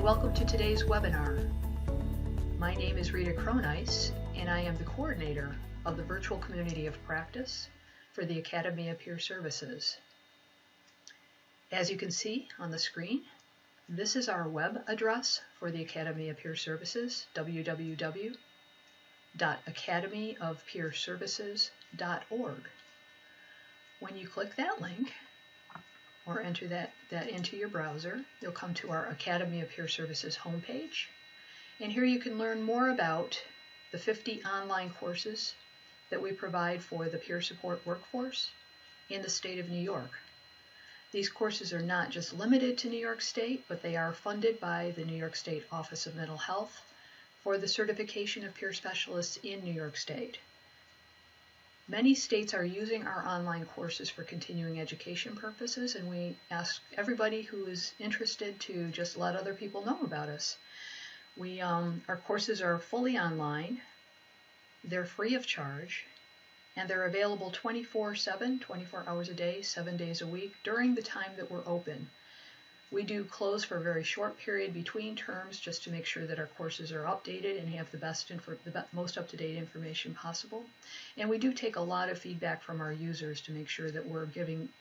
welcome to today's webinar. My name is Rita Cronice, and I am the coordinator of the Virtual Community of Practice for the Academy of Peer Services. As you can see on the screen, this is our web address for the Academy of Peer Services, www.academyofpeerservices.org. When you click that link, or enter that into your browser, you'll come to our Academy of Peer Services homepage. And here you can learn more about the 50 online courses that we provide for the peer support workforce in the state of New York. These courses are not just limited to New York State, but they are funded by the New York State Office of Mental Health for the certification of peer specialists in New York State. Many states are using our online courses for continuing education purposes, and we ask everybody who is interested to just let other people know about us. Our courses are fully online, they're free of charge, and they're available 24/7, 24 hours a day, 7 days a week during the time that we're open. We do close for a very short period between terms just to make sure that our courses are updated and have the most up-to-date information possible. And we do take a lot of feedback from our users to make sure that we're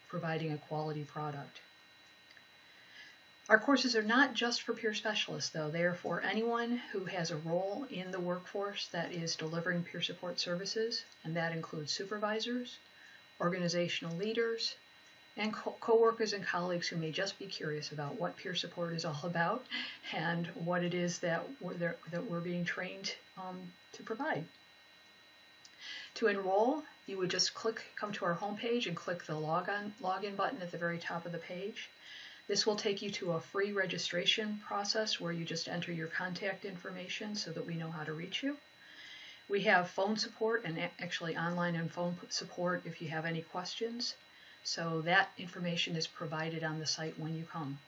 providing a quality product. Our courses are not just for peer specialists, though. They are for anyone who has a role in the workforce that is delivering peer support services, and that includes supervisors, organizational leaders, and co-workers and colleagues who may just be curious about what peer support is all about and what it is that we're being trained to provide. To enroll, you would just come to our homepage and click the login button at the very top of the page. This will take you to a free registration process where you just enter your contact information so that we know how to reach you. We have phone support and actually online and phone support if you have any questions. So that information is provided on the site when you come.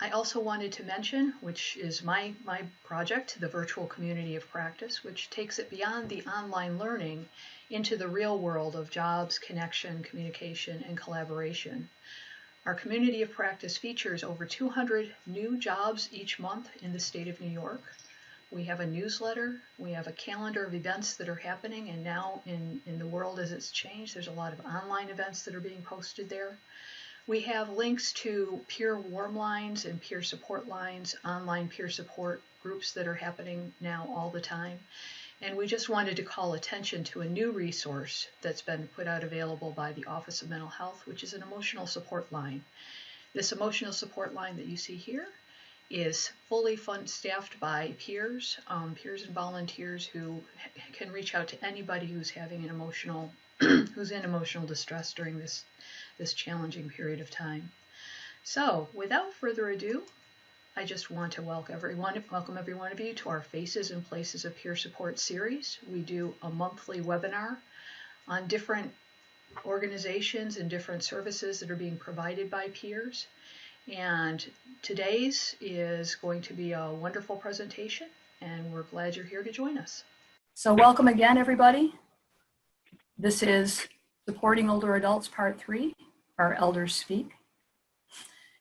I also wanted to mention, which is my project, the Virtual Community of Practice, which takes it beyond the online learning into the real world of jobs, connection, communication, and collaboration. Our Community of Practice features over 200 new jobs each month in the state of New York. We have a newsletter, we have a calendar of events that are happening, and now in the world as it's changed, there's a lot of online events that are being posted there. We have links to peer warm lines and peer support lines, online peer support groups that are happening now all the time. And we just wanted to call attention to a new resource that's been put out available by the Office of Mental Health, which is an emotional support line. This emotional support line that you see here is fully staffed by peers and volunteers who can reach out to anybody who's having who's in emotional distress during this challenging period of time. So, without further ado, I just want to welcome every one of you to our Faces and Places of Peer Support series. We do a monthly webinar on different organizations and different services that are being provided by peers. And today's is going to be a wonderful presentation, and we're glad you're here to join us. So welcome again, everybody. This is Supporting Older Adults Part 3, Our Elders Speak.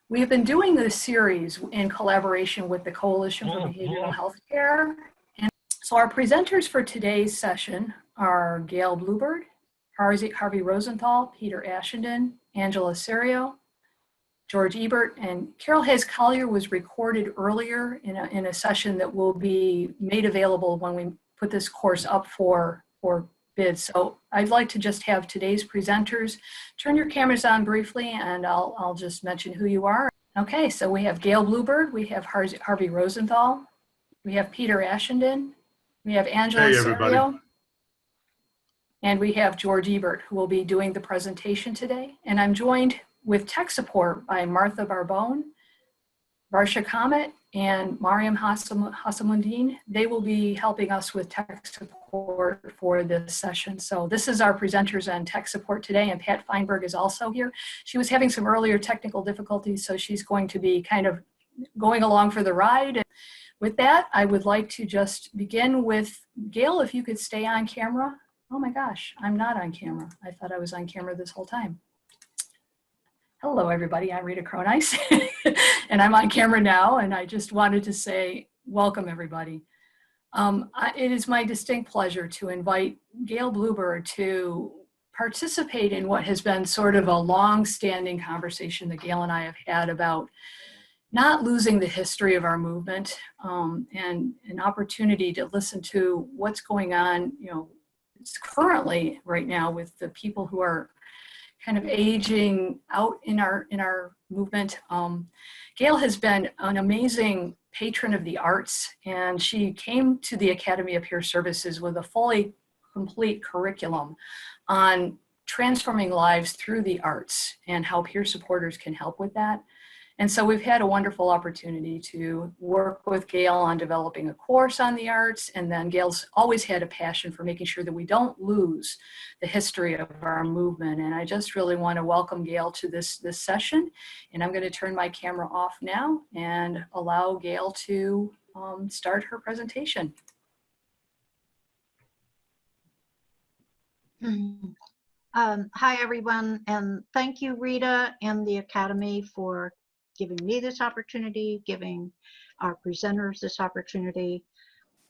We have been doing this series in collaboration with the Coalition for Behavioral Health Care. And so our presenters for today's session are Gayle Bluebird, Harvey Rosenthal, Peter Ashenden, Angela Cerio, George Ebert, and Carole Hayes-Collier was recorded earlier in a session that will be made available when we put this course up for bids. So I'd like to just have today's presenters turn your cameras on briefly, and I'll just mention who you are. Okay, so we have Gayle Bluebird, we have Harvey Rosenthal, we have Peter Ashenden, we have Angela Cerio, and we have George Ebert, who will be doing the presentation today. And I'm joined with tech support by Martha Barbone, Varsha Kamet, and Mariam Hassamuddin. They will be helping us with tech support for this session. So this is our presenters on tech support today, and Pat Feinberg is also here. She was having some earlier technical difficulties, so she's going to be kind of going along for the ride. And with that, I would like to just begin with Gayle, if you could stay on camera. Oh my gosh, I'm not on camera. I thought I was on camera this whole time. Hello, everybody. I'm Rita Cronice, and I'm on camera now, and I just wanted to say welcome, everybody. It is my distinct pleasure to invite Gayle Bluebird to participate in what has been sort of a long-standing conversation that Gayle and I have had about not losing the history of our movement, and an opportunity to listen to what's going on, it's currently right now with the people who are kind of aging out in our movement. Gayle has been an amazing patron of the arts, and she came to the Academy of Peer Services with a fully complete curriculum on transforming lives through the arts and how peer supporters can help with that. And so we've had a wonderful opportunity to work with Gayle on developing a course on the arts. And then Gayle's always had a passion for making sure that we don't lose the history of our movement. And I just really want to welcome Gayle to this session. And I'm going to turn my camera off now and allow Gayle to start her presentation. Hi, everyone, and thank you, Rita and the Academy, for giving me this opportunity, giving our presenters this opportunity.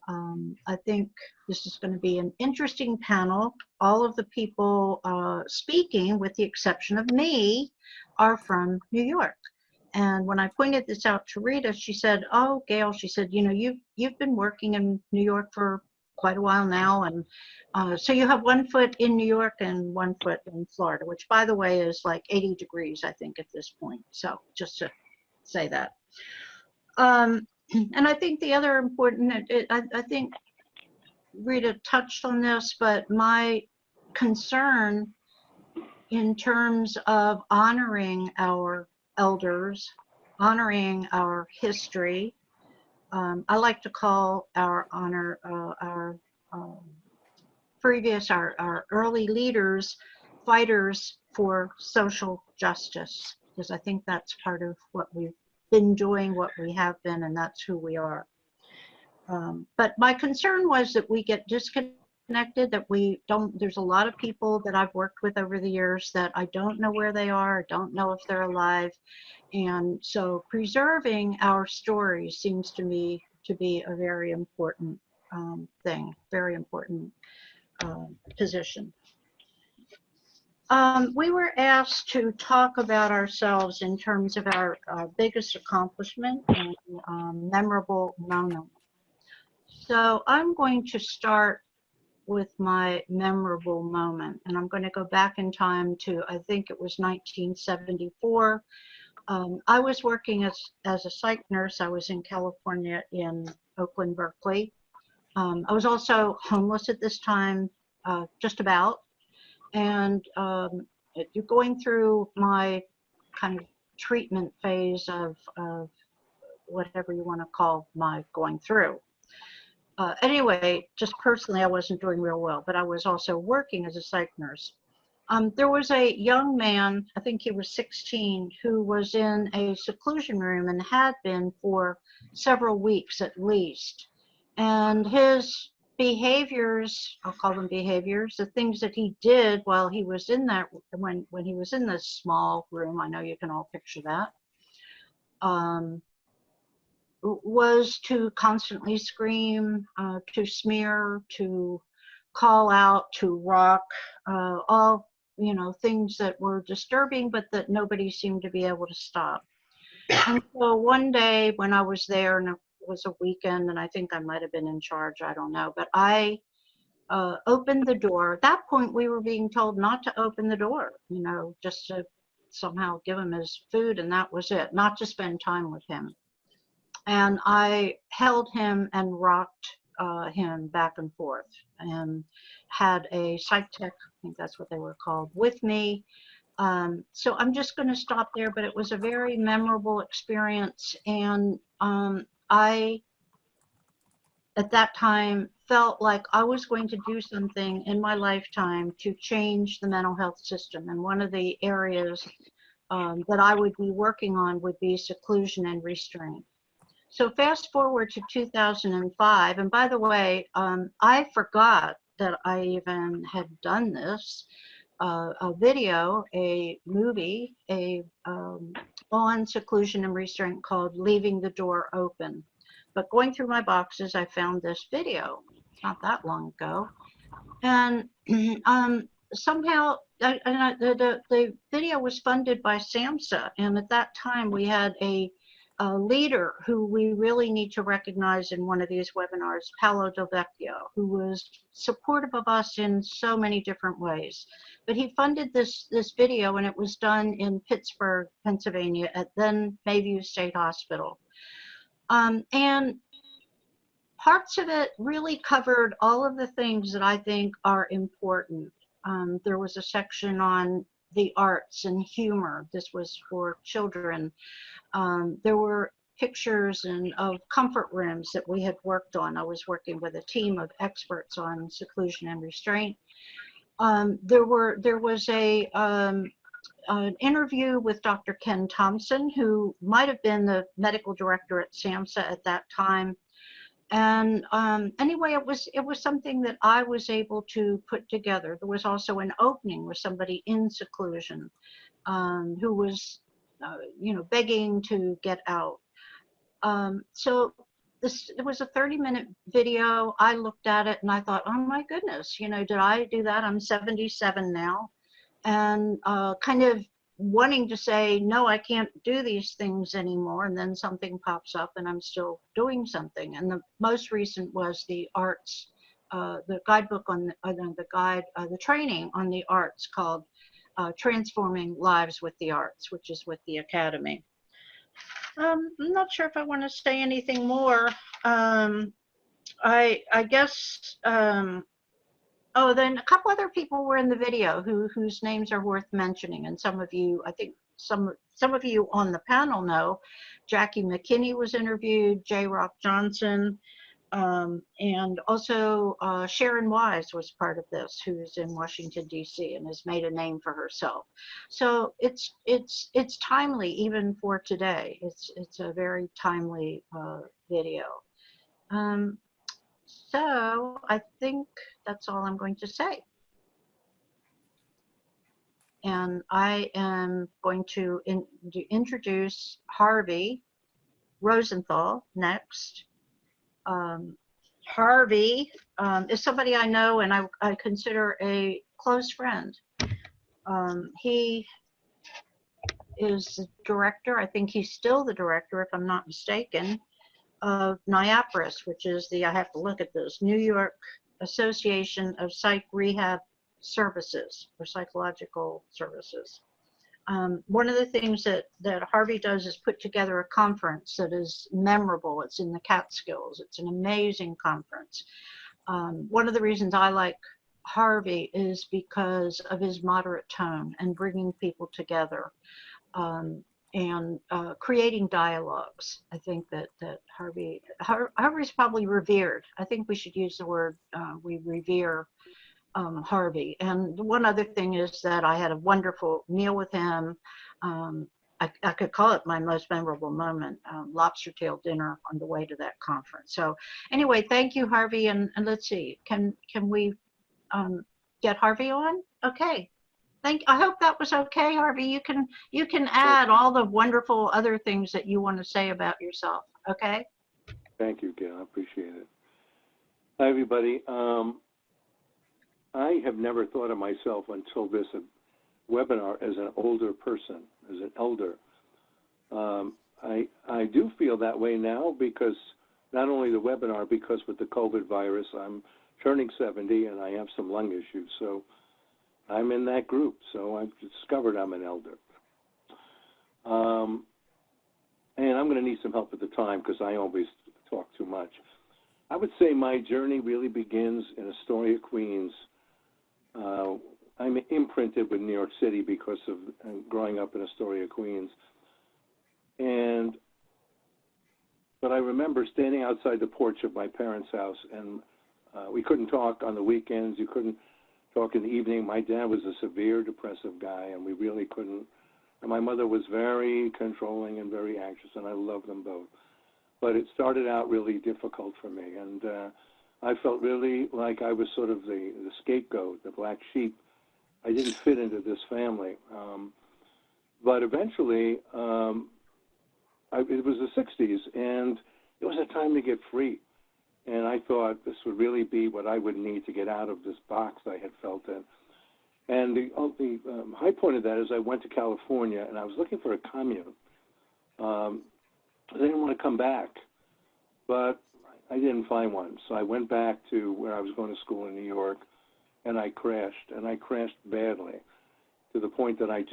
I think this is going to be an interesting panel. All of the people speaking, with the exception of me, are from New York. And when I pointed this out to Rita, she said, "Oh, Gayle," she said, "you know, you've been working in New York for quite a while now, and so you have 1 foot in New York and 1 foot in Florida," which, by the way, is like 80 degrees, I think, at this point. So just to say that. And I think the other important, I think Rita touched on this, but my concern in terms of honoring our elders, honoring our history, I like to call our early leaders fighters for social justice, because I think that's part of what we've been doing, what we have been, and that's who we are. But my concern was that we get disconnected, that we don't, there's a lot of people that I've worked with over the years that I don't know where they are, don't know if they're alive. And so preserving our stories seems to me to be a very important thing, very important position. We were asked to talk about ourselves in terms of our biggest accomplishment and memorable moment. So I'm going to start with my memorable moment, and I'm going to go back in time to, I think it was 1974. I was working as a psych nurse. I was in California in Oakland, Berkeley. I was also homeless at this time, just about. And you're going through my kind of treatment phase of whatever you want to call my going through. Anyway, just personally, I wasn't doing real well, but I was also working as a psych nurse. There was a young man, I think he was 16, who was in a seclusion room and had been for several weeks at least. And his behaviors, I'll call them behaviors, the things that he did while he was in that, when he was in this small room, I know you can all picture that, was to constantly scream, to smear, to call out, to rock, all, you know, things that were disturbing, but that nobody seemed to be able to stop. And so one day when I was there, and it was a weekend, and I think I might have been in charge, I don't know, but I opened the door. At that point, we were being told not to open the door, you know, just to somehow give him his food, and that was it, not to spend time with him. And I held him and rocked him back and forth, and had a psych tech, I think that's what they were called, with me. So I'm just going to stop there, but it was a very memorable experience. And I, at that time, felt like I was going to do something in my lifetime to change the mental health system. And one of the areas that I would be working on would be seclusion and restraint. So fast forward to 2005, and by the way, I forgot that I even had done this. a video, a movie, on seclusion and restraint called Leaving the Door Open. But going through my boxes, I found this video not that long ago. And somehow the video was funded by SAMHSA. And at that time, we had a leader who we really need to recognize in one of these webinars, Paolo Del Vecchio, who was supportive of us in so many different ways. But he funded this video, and it was done in Pittsburgh, Pennsylvania, at then Bayview State Hospital. And parts of it really covered all of the things that I think are important. There was a section on the arts and humor. This was for children. There were pictures of comfort rooms that we had worked on. I was working with a team of experts on seclusion and restraint. There was an interview with Dr. Ken Thompson, who might have been the medical director at SAMHSA at that time. And anyway, it was something that I was able to put together. There was also an opening with somebody in seclusion who was, begging to get out. So it was a 30-minute video. I looked at it and I thought, oh my goodness, did I do that? I'm 77 now, and kind of wanting to say, no, I can't do these things anymore. And then something pops up and I'm still doing something. And the most recent was the arts, the guidebook on the training on the arts called Transforming Lives with the Arts, which is with the Academy. I'm not sure if I want to say anything more. I guess, oh, then a couple other people were in the video whose names are worth mentioning. And some of you, I think some of you on the panel know, Jackie McKinney was interviewed, J. Rock Johnson, and also Sharon Wise was part of this, who's in Washington, D.C. and has made a name for herself. So it's timely even for today. It's a very timely video. So I think that's all I'm going to say. And I am going to introduce Harvey Rosenthal next. Harvey is somebody I know and I consider a close friend. He is the director, I think he's still the director if I'm not mistaken, of NIAPRIS, which is I have to look at this, New York Association of Psych Rehab Services or Psychological Services. One of the things that Harvey does is put together a conference that is memorable. It's in the Catskills. It's an amazing conference. One of the reasons I like Harvey is because of his moderate tone and bringing people together. And creating dialogues. I think that Harvey's probably revered. I think we should use the word we revere Harvey. And one other thing is that I had a wonderful meal with him. I could call it my most memorable moment, lobster tail dinner on the way to that conference. So anyway, thank you, Harvey. And let's see, can we get Harvey on? Okay. I hope that was okay, Harvey. You can add all the wonderful other things that you want to say about yourself. Okay. Thank you, Gail. I appreciate it. Hi, everybody. I have never thought of myself until this webinar as an older person, as an elder. I do feel that way now because not only the webinar, because with the COVID virus, I'm turning 70 and I have some lung issues. So I'm in that group, so I've discovered I'm an elder. And I'm going to need some help at the time because I always talk too much. I would say my journey really begins in Astoria, Queens. I'm imprinted with New York City because of growing up in Astoria, Queens. But I remember standing outside the porch of my parents' house, and we couldn't talk on the weekends. You couldn't talk in the evening. My dad was a severe depressive guy, and we really couldn't. And my mother was very controlling and very anxious, and I loved them both. But it started out really difficult for me, and I felt really like I was sort of the scapegoat, the black sheep I didn't fit into this family. But eventually, it was the 60s, and it was a time to get free. And I thought this would really be what I would need to get out of this box I had felt in. And the high point of that is I went to California, and I was looking for a commune. I didn't want to come back, but I didn't find one. So I went back to where I was going to school in New York, and I crashed badly to the point that I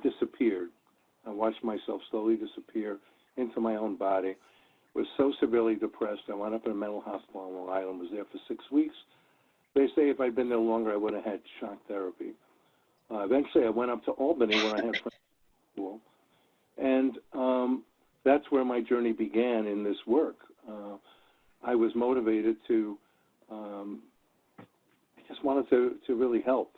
disappeared. I watched myself slowly disappear into my own body. Was so severely depressed, I wound up in a mental hospital on Long Island, was there for 6 weeks. They say if I'd been there longer, I would have had shock therapy. Eventually, I went up to Albany, where I had friends in school, and that's where my journey began in this work. I was motivated to, I just wanted to really help.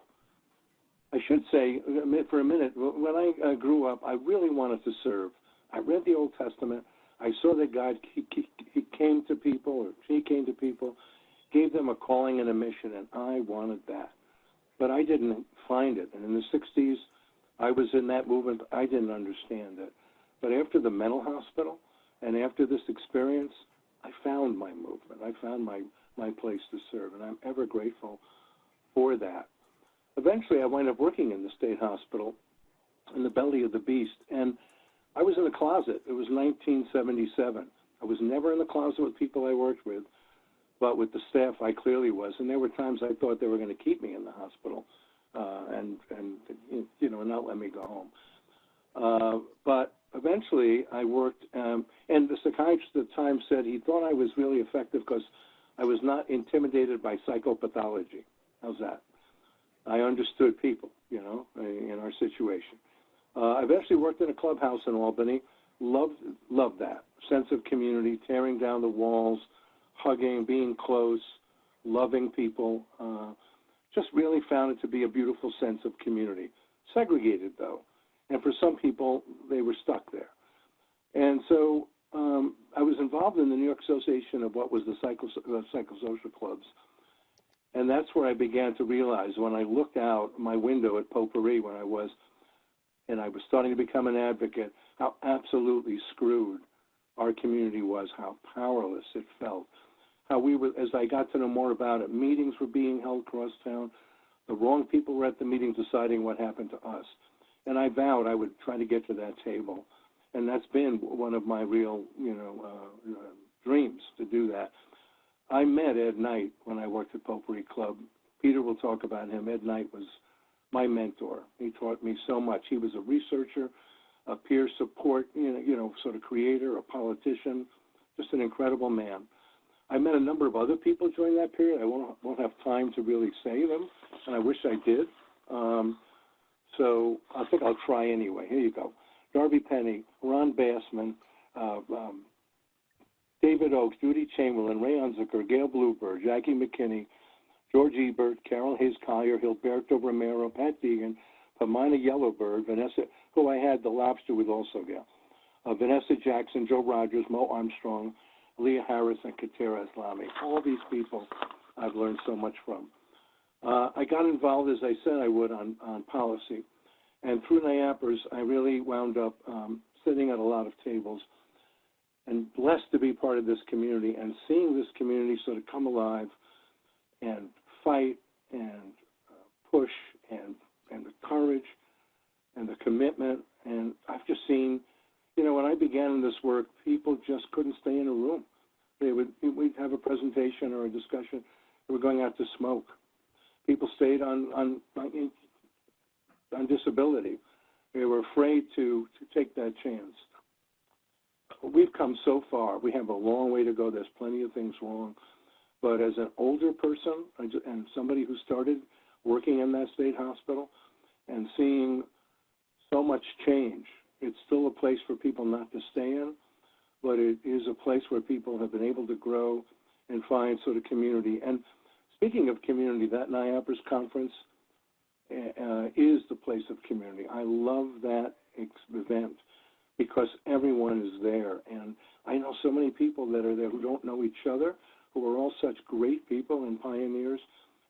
I should say, for a minute, when I grew up, I really wanted to serve. I read the Old Testament. I saw that God, he came to people, or she came to people, gave them a calling and a mission, and I wanted that. But I didn't find it. And in the 60s, I was in that movement. I didn't understand it. But after the mental hospital and after this experience, I found my movement. I found my place to serve, and I'm ever grateful for that. Eventually, I wound up working in the state hospital in the belly of the beast, and I was in a closet. It was 1977. I was never in the closet with people I worked with, but with the staff, I clearly was. And there were times I thought they were going to keep me in the hospital and not let me go home. But eventually, I worked, and the psychiatrist at the time said he thought I was really effective because I was not intimidated by psychopathology. How's that? I understood people, in our situation. I eventually worked in a clubhouse in Albany. Loved that sense of community, tearing down the walls, hugging, being close, loving people. Just really found it to be a beautiful sense of community. Segregated, though. And for some people, they were stuck there. And so I was involved in the New York Association of what was the psychosocial clubs. And that's where I began to realize when I looked out my window at Potpourri when I was starting to become an advocate, how absolutely screwed our community was, how powerless it felt, how we were, as I got to know more about it, meetings were being held across town. The wrong people were at the meetings deciding what happened to us. And I vowed I would try to get to that table. And that's been one of my real, dreams to do that. I met Ed Knight when I worked at Potpourri Club. Peter will talk about him. Ed Knight was my mentor. He taught me so much. He was a researcher, a peer support, sort of creator, a politician, just an incredible man. I met a number of other people during that period. I won't have time to really say them, and I wish I did. So I think I'll try anyway. Here you go. Darby Penny, Ron Bassman, David Oakes, Judy Chamberlain, Ray Unziker, Gayle Bluebird, Jackie McKinney, George Ebert, Carole Hayes-Collier, Gilberto Romero, Pat Deegan, Pamina Yellowbird, Vanessa, who I had the lobster with also, Gayle, Vanessa Jackson, Joe Rogers, Mo Armstrong, Leah Harris, and Katera Islami. All these people I've learned so much from. I got involved, as I said I would, on policy. And through NIAPRS, I really wound up sitting at a lot of tables and blessed to be part of this community and seeing this community sort of come alive and fight and push and the courage and the commitment. And I've just seen, when I began in this work, people just couldn't stay in a room. We'd have a presentation or a discussion. They were going out to smoke. People stayed on disability. They were afraid to take that chance. We've come so far. We have a long way to go. There's plenty of things wrong. But as an older person and somebody who started working in that state hospital and seeing so much change, it's still a place for people not to stay in, but it is a place where people have been able to grow and find sort of community. And speaking of community, that NIAPRS conference is the place of community. I love that event because everyone is there. And I know so many people that are there who don't know each other, who are all such great people and pioneers,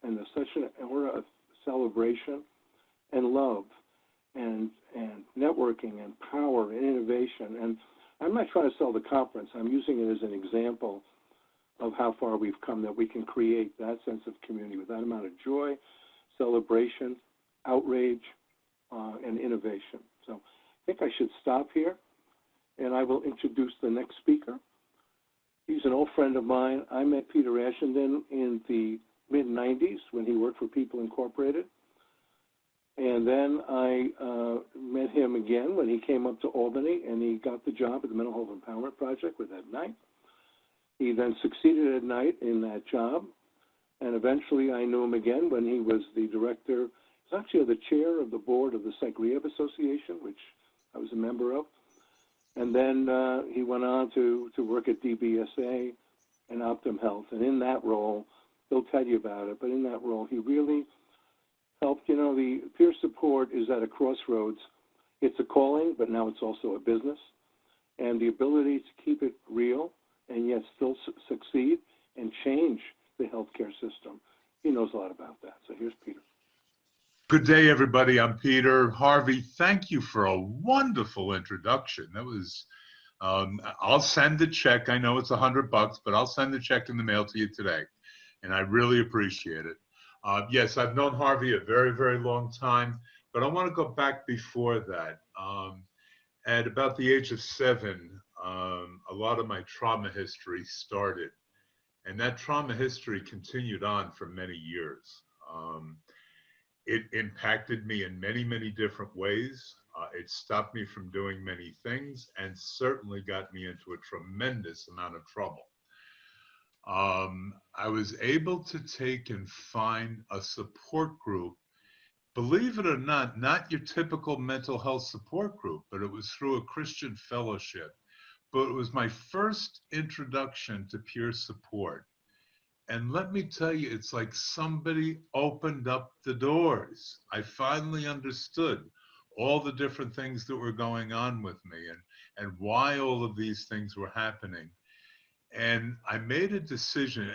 and there's such an aura of celebration and love and networking and power and innovation. And I'm not trying to sell the conference. I'm using it as an example of how far we've come, that we can create that sense of community with that amount of joy, celebration, outrage, and innovation. So I think I should stop here, and I will introduce the next speaker. He's an old friend of mine. I met Peter Ashenden in the mid-'90s when he worked for People Incorporated. And then I met him again when he came up to Albany, and he got the job at the Mental Health Empowerment Project with Ed Knight. He then succeeded Ed Knight in that job, and eventually I knew him again when he was the director. He was actually the chair of the board of the Psych Rehab Association, which I was a member of. And then he went on to work at DBSA and Optum Health. And in that role, he'll tell you about it, but in that role, he really helped. You know, the peer support is at a crossroads. It's a calling, but now it's also a business. And the ability to keep it real and yet still succeed and change the healthcare system. He knows a lot about that. So here's Peter. Good day, everybody. I'm Peter. Harvey, thank you for a wonderful introduction. That was, I'll send the check. I know it's $100, but I'll send the check in the mail to you today. And I really appreciate it. Yes, I've known Harvey a very, very long time, but I want to go back before that. At about the age of 7, a lot of my trauma history started. And that trauma history continued on for many years. It impacted me in many, many different ways. It stopped me from doing many things and certainly got me into a tremendous amount of trouble. I was able to take and find a support group, believe it or not your typical mental health support group, but it was through a Christian fellowship. But it was my first introduction to peer support. And let me tell you, it's like somebody opened up the doors. I finally understood all the different things that were going on with me and why all of these things were happening. And I made a decision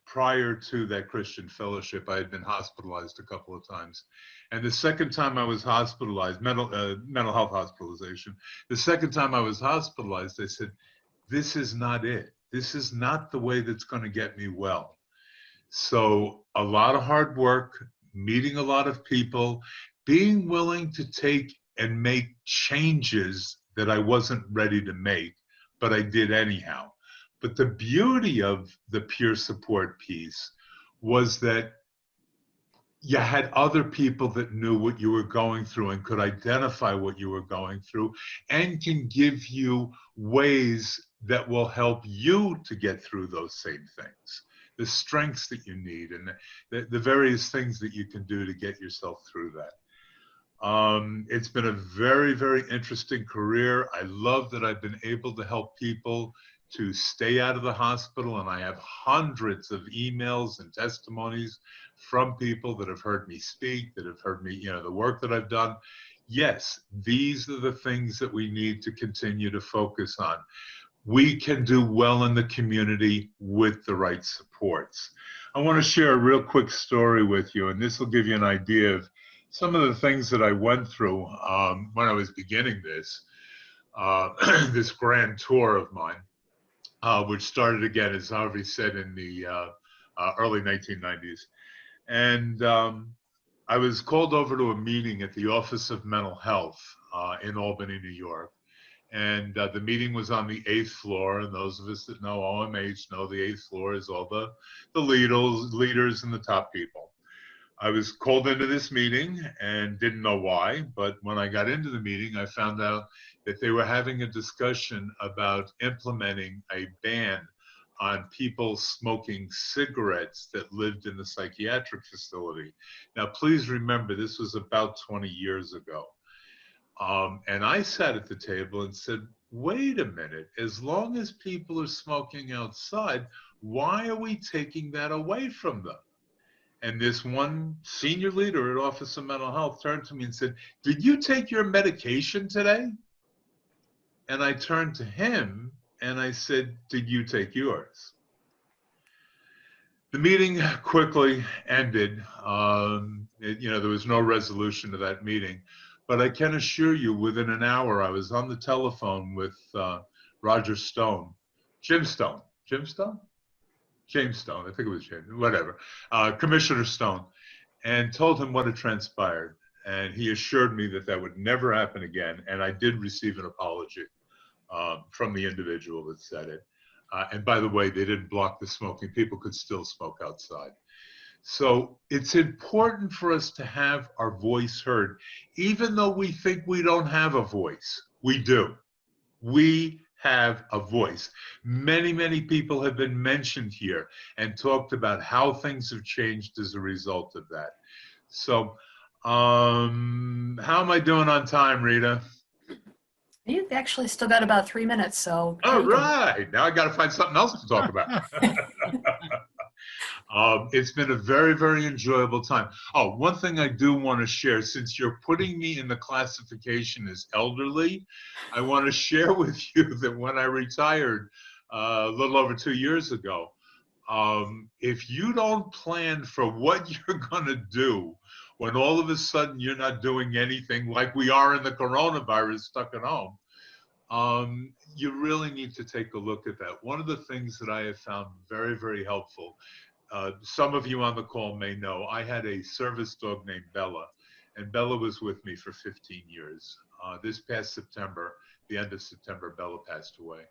prior to that Christian fellowship. I had been hospitalized a couple of times. And the second time I was hospitalized, mental health hospitalization, the second time I was hospitalized, I said, this is not it. This is not the way that's going to get me well. So a lot of hard work, meeting a lot of people, being willing to take and make changes that I wasn't ready to make, but I did anyhow. But the beauty of the peer support piece was that you had other people that knew what you were going through and could identify what you were going through and can give you ways that will help you to get through those same things, the strengths that you need and the various things that you can do to get yourself through that. It's been a very, very interesting career. I love that I've been able to help people to stay out of the hospital, and I have hundreds of emails and testimonies from people that have heard me speak, that have heard me, you know, the work that I've done. Yes, these are the things that we need to continue to focus on. We can do well in the community with the right supports. I want to share a real quick story with you, and this will give you an idea of some of the things that I went through when I was beginning this, this grand tour of mine, which started again, as Harvey said, in the early 1990s. And I was called over to a meeting at the Office of Mental Health in Albany, New York. And the meeting was on the 8th floor. And those of us that know OMH know the 8th floor is all the leaders and the top people. I was called into this meeting and didn't know why. But when I got into the meeting, I found out that they were having a discussion about implementing a ban on people smoking cigarettes that lived in the psychiatric facility. Now, please remember, this was about 20 years ago. And I sat at the table and said, wait a minute, as long as people are smoking outside, why are we taking that away from them? And this one senior leader at Office of Mental Health turned to me and said, did you take your medication today? And I turned to him and I said, did you take yours? The meeting quickly ended. There was no resolution to that meeting, but I can assure you, within an hour, I was on the telephone with Roger Stone, Jim Stone, James Stone, I think it was James, whatever, Commissioner Stone, and told him what had transpired. And he assured me that that would never happen again. And I did receive an apology from the individual that said it. And by the way, they didn't block the smoking. People could still smoke outside. So it's important for us to have our voice heard, even though we think we don't have a voice. We do. We have a voice. Many, many people have been mentioned here and talked about how things have changed as a result of that. So how am I doing on time, Rita? You've actually still got about 3 minutes, so. All right. Now I got to find something else to talk about. It's been a very, very enjoyable time. Oh, one thing I do want to share, since you're putting me in the classification as elderly, I want to share with you that when I retired a little over 2 years ago, if you don't plan for what you're going to do when all of a sudden you're not doing anything, like we are in the coronavirus stuck at home, you really need to take a look at that. One of the things that I have found very, very helpful, some of you on the call may know, I had a service dog named Bella, and Bella was with me for 15 years. This past September, the end of September, Bella passed away.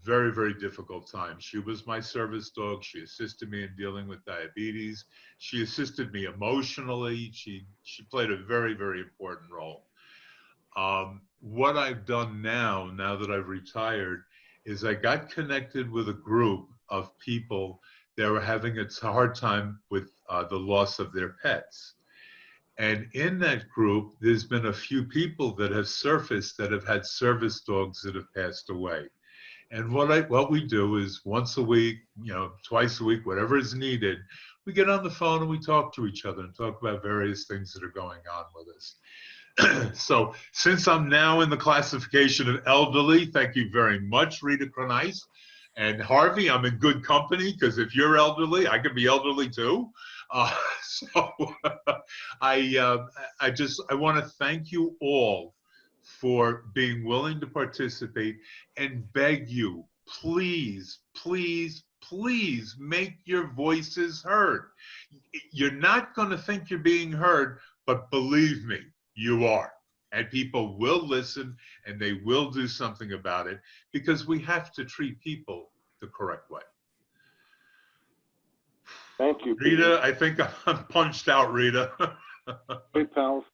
Very, very difficult time. She was my service dog. She assisted me in dealing with diabetes. She assisted me emotionally. She played a very, very important role. What I've done now that I've retired, is I got connected with a group of people that were having a hard time with the loss of their pets. And in that group, there's been a few people that have surfaced that have had service dogs that have passed away. And what we do is once a week, twice a week, whatever is needed, we get on the phone and we talk to each other and talk about various things that are going on with us. So since I'm now in the classification of elderly, thank you very much, Rita Cronice. And Harvey, I'm in good company, because if you're elderly, I can be elderly too. So I want to thank you all for being willing to participate, and beg you, please, please, please make your voices heard. You're not going to think you're being heard, but believe me, you are. And people will listen and they will do something about it, because we have to treat people the correct way. Thank you, Rita. I think I'm punched out, Rita. Very powerful.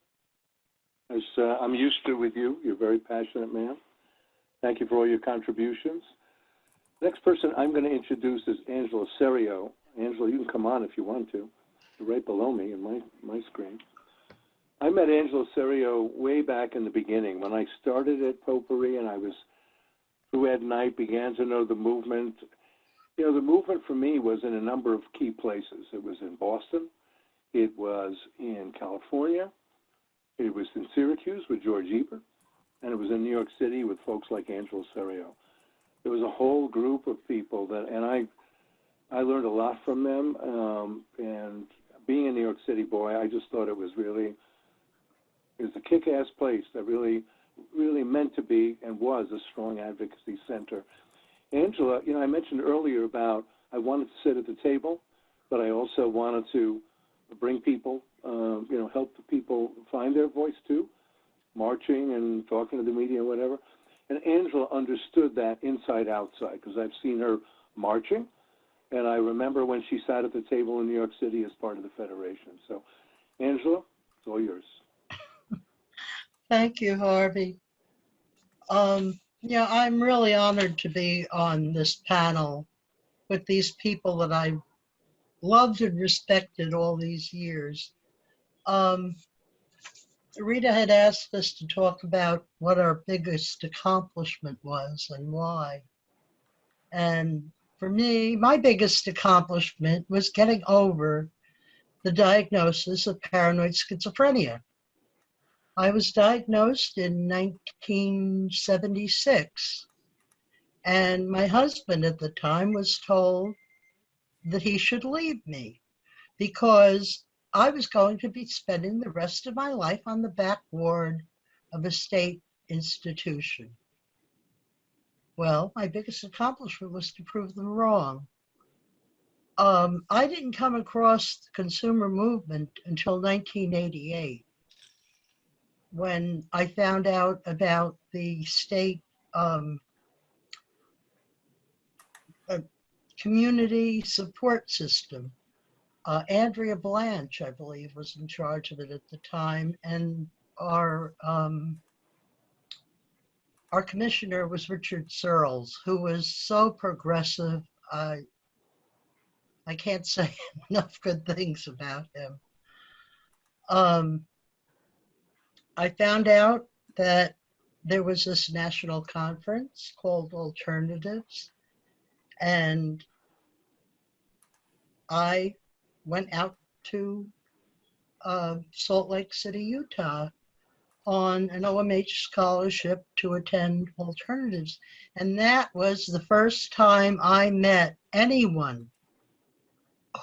As I'm used to with you, you're a very passionate man. Thank you for all your contributions. Next person I'm going to introduce is Angela Cerio. Angela, you can come on if you want to. You're right below me in my screen. I met Angela Cerio way back in the beginning when I started at Potpourri, and I was through Ed Knight, began to know the movement. The movement for me was in a number of key places. It was in Boston. It was in California. It was in Syracuse with George Ebert, and it was in New York City with folks like Angela Cerio. There was a whole group of people and I learned a lot from them. And being a New York City boy, I just thought it was a kick-ass place that really, really meant to be and was a strong advocacy center. Angela, I mentioned earlier about I wanted to sit at the table, but I also wanted to bring people, help the people find their voice too, marching and talking to the media and whatever. And Angela understood that inside outside, because I've seen her marching, and I remember when she sat at the table in New York City as part of the Federation. So, Angela, it's all yours. Thank you, Harvey. I'm really honored to be on this panel with these people that I've loved and respected all these years. Rita had asked us to talk about what our biggest accomplishment was and why. And for me, my biggest accomplishment was getting over the diagnosis of paranoid schizophrenia. I was diagnosed in 1976, and my husband at the time was told that he should leave me because I was going to be spending the rest of my life on the back ward of a state institution. Well, my biggest accomplishment was to prove them wrong. I didn't come across the consumer movement until 1988, when I found out about the state community support system. Andrea Blanche, I believe, was in charge of it at the time, and our commissioner was Richard Searles, who was so progressive. I can't say enough good things about him. I found out that there was this national conference called Alternatives, and I went out to Salt Lake City, Utah on an OMH scholarship to attend Alternatives. And that was the first time I met anyone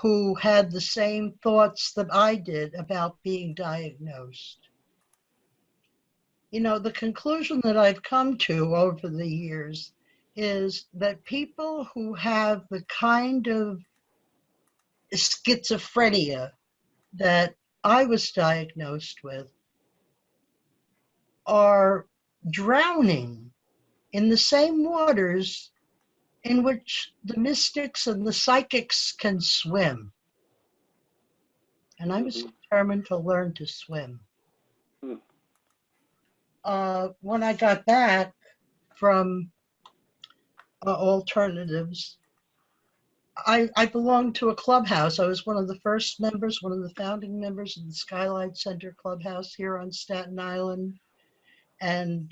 who had the same thoughts that I did about being diagnosed. You know, the conclusion that I've come to over the years is that people who have the kind of schizophrenia that I was diagnosed with are drowning in the same waters in which the mystics and the psychics can swim. And I was determined to learn to swim. When I got back from Alternatives, I belonged to a clubhouse. I was one of the first members, one of the founding members of the Skylight Center Clubhouse here on Staten Island. And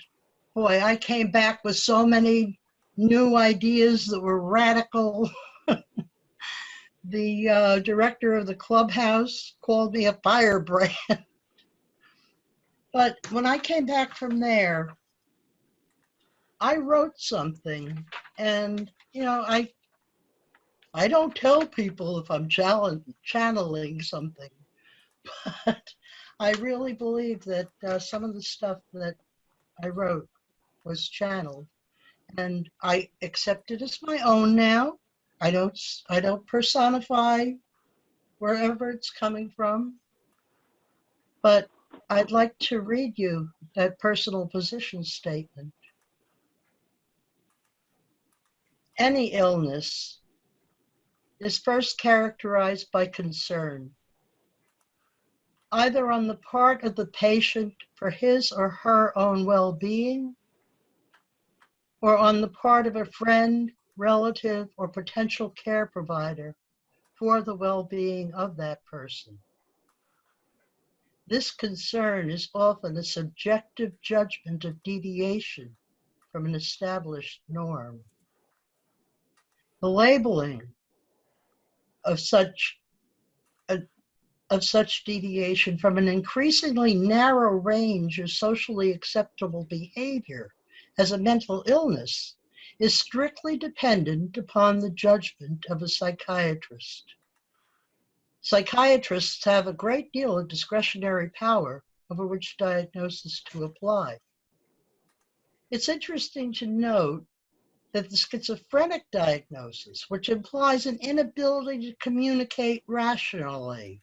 boy, I came back with so many new ideas that were radical. The director of the clubhouse called me a firebrand. But when I came back from there, I wrote something. And, you know, I don't tell people if I'm channeling something, but I really believe that some of the stuff that I wrote was channeled, and I accept it as my own now. I don't personify wherever it's coming from, but I'd like to read you that personal position statement. Any illness is first characterized by concern, either on the part of the patient for his or her own well-being, or on the part of a friend, relative, or potential care provider for the well-being of that person. This concern is often a subjective judgment of deviation from an established norm. The labeling of such deviation from an increasingly narrow range of socially acceptable behavior as a mental illness is strictly dependent upon the judgment of a psychiatrist. Psychiatrists have a great deal of discretionary power over which diagnosis to apply. It's interesting to note that the schizophrenic diagnosis, which implies an inability to communicate rationally,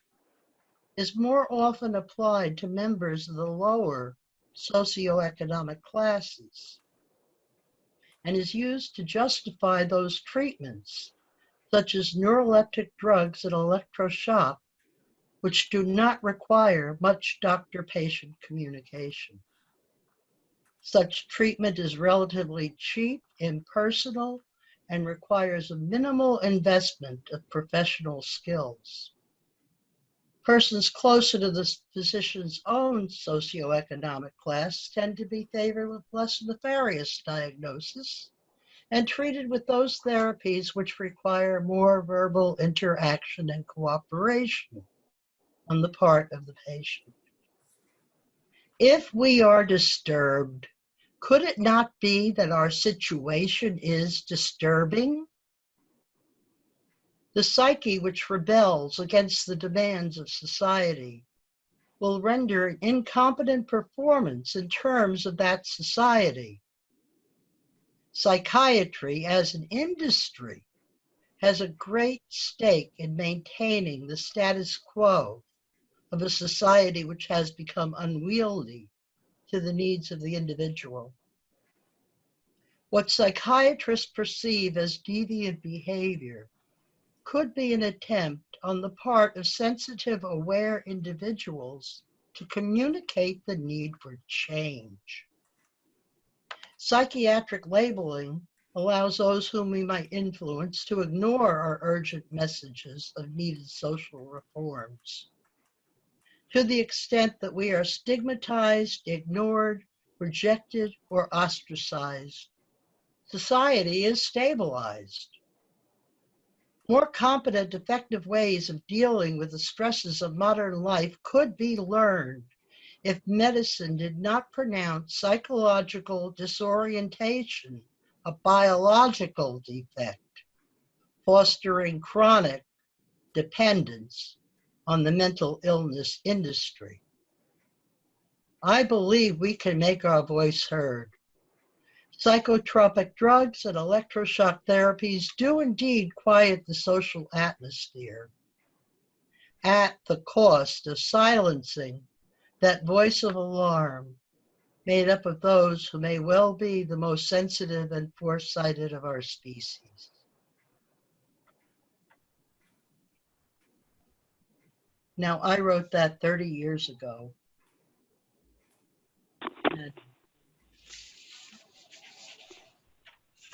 is more often applied to members of the lower socioeconomic classes and is used to justify those treatments, such as neuroleptic drugs and electroshock, which do not require much doctor-patient communication. Such treatment is relatively cheap, impersonal, and requires a minimal investment of professional skills. Persons closer to the physician's own socioeconomic class tend to be favored with less nefarious diagnosis and treated with those therapies which require more verbal interaction and cooperation on the part of the patient. If we are disturbed, could it not be that our situation is disturbing? The psyche which rebels against the demands of society will render an incompetent performance in terms of that society. Psychiatry as an industry has a great stake in maintaining the status quo of a society which has become unwieldy to the needs of the individual. What psychiatrists perceive as deviant behavior could be an attempt on the part of sensitive, aware individuals to communicate the need for change. Psychiatric labeling allows those whom we might influence to ignore our urgent messages of needed social reforms. To the extent that we are stigmatized, ignored, rejected, or ostracized, society is stabilized. More competent, effective ways of dealing with the stresses of modern life could be learned if medicine did not pronounce psychological disorientation a biological defect, fostering chronic dependence on the mental illness industry. I believe we can make our voice heard. Psychotropic drugs and electroshock therapies do indeed quiet the social atmosphere at the cost of silencing that voice of alarm made up of those who may well be the most sensitive and foresighted of our species. Now, I wrote that 30 years ago. And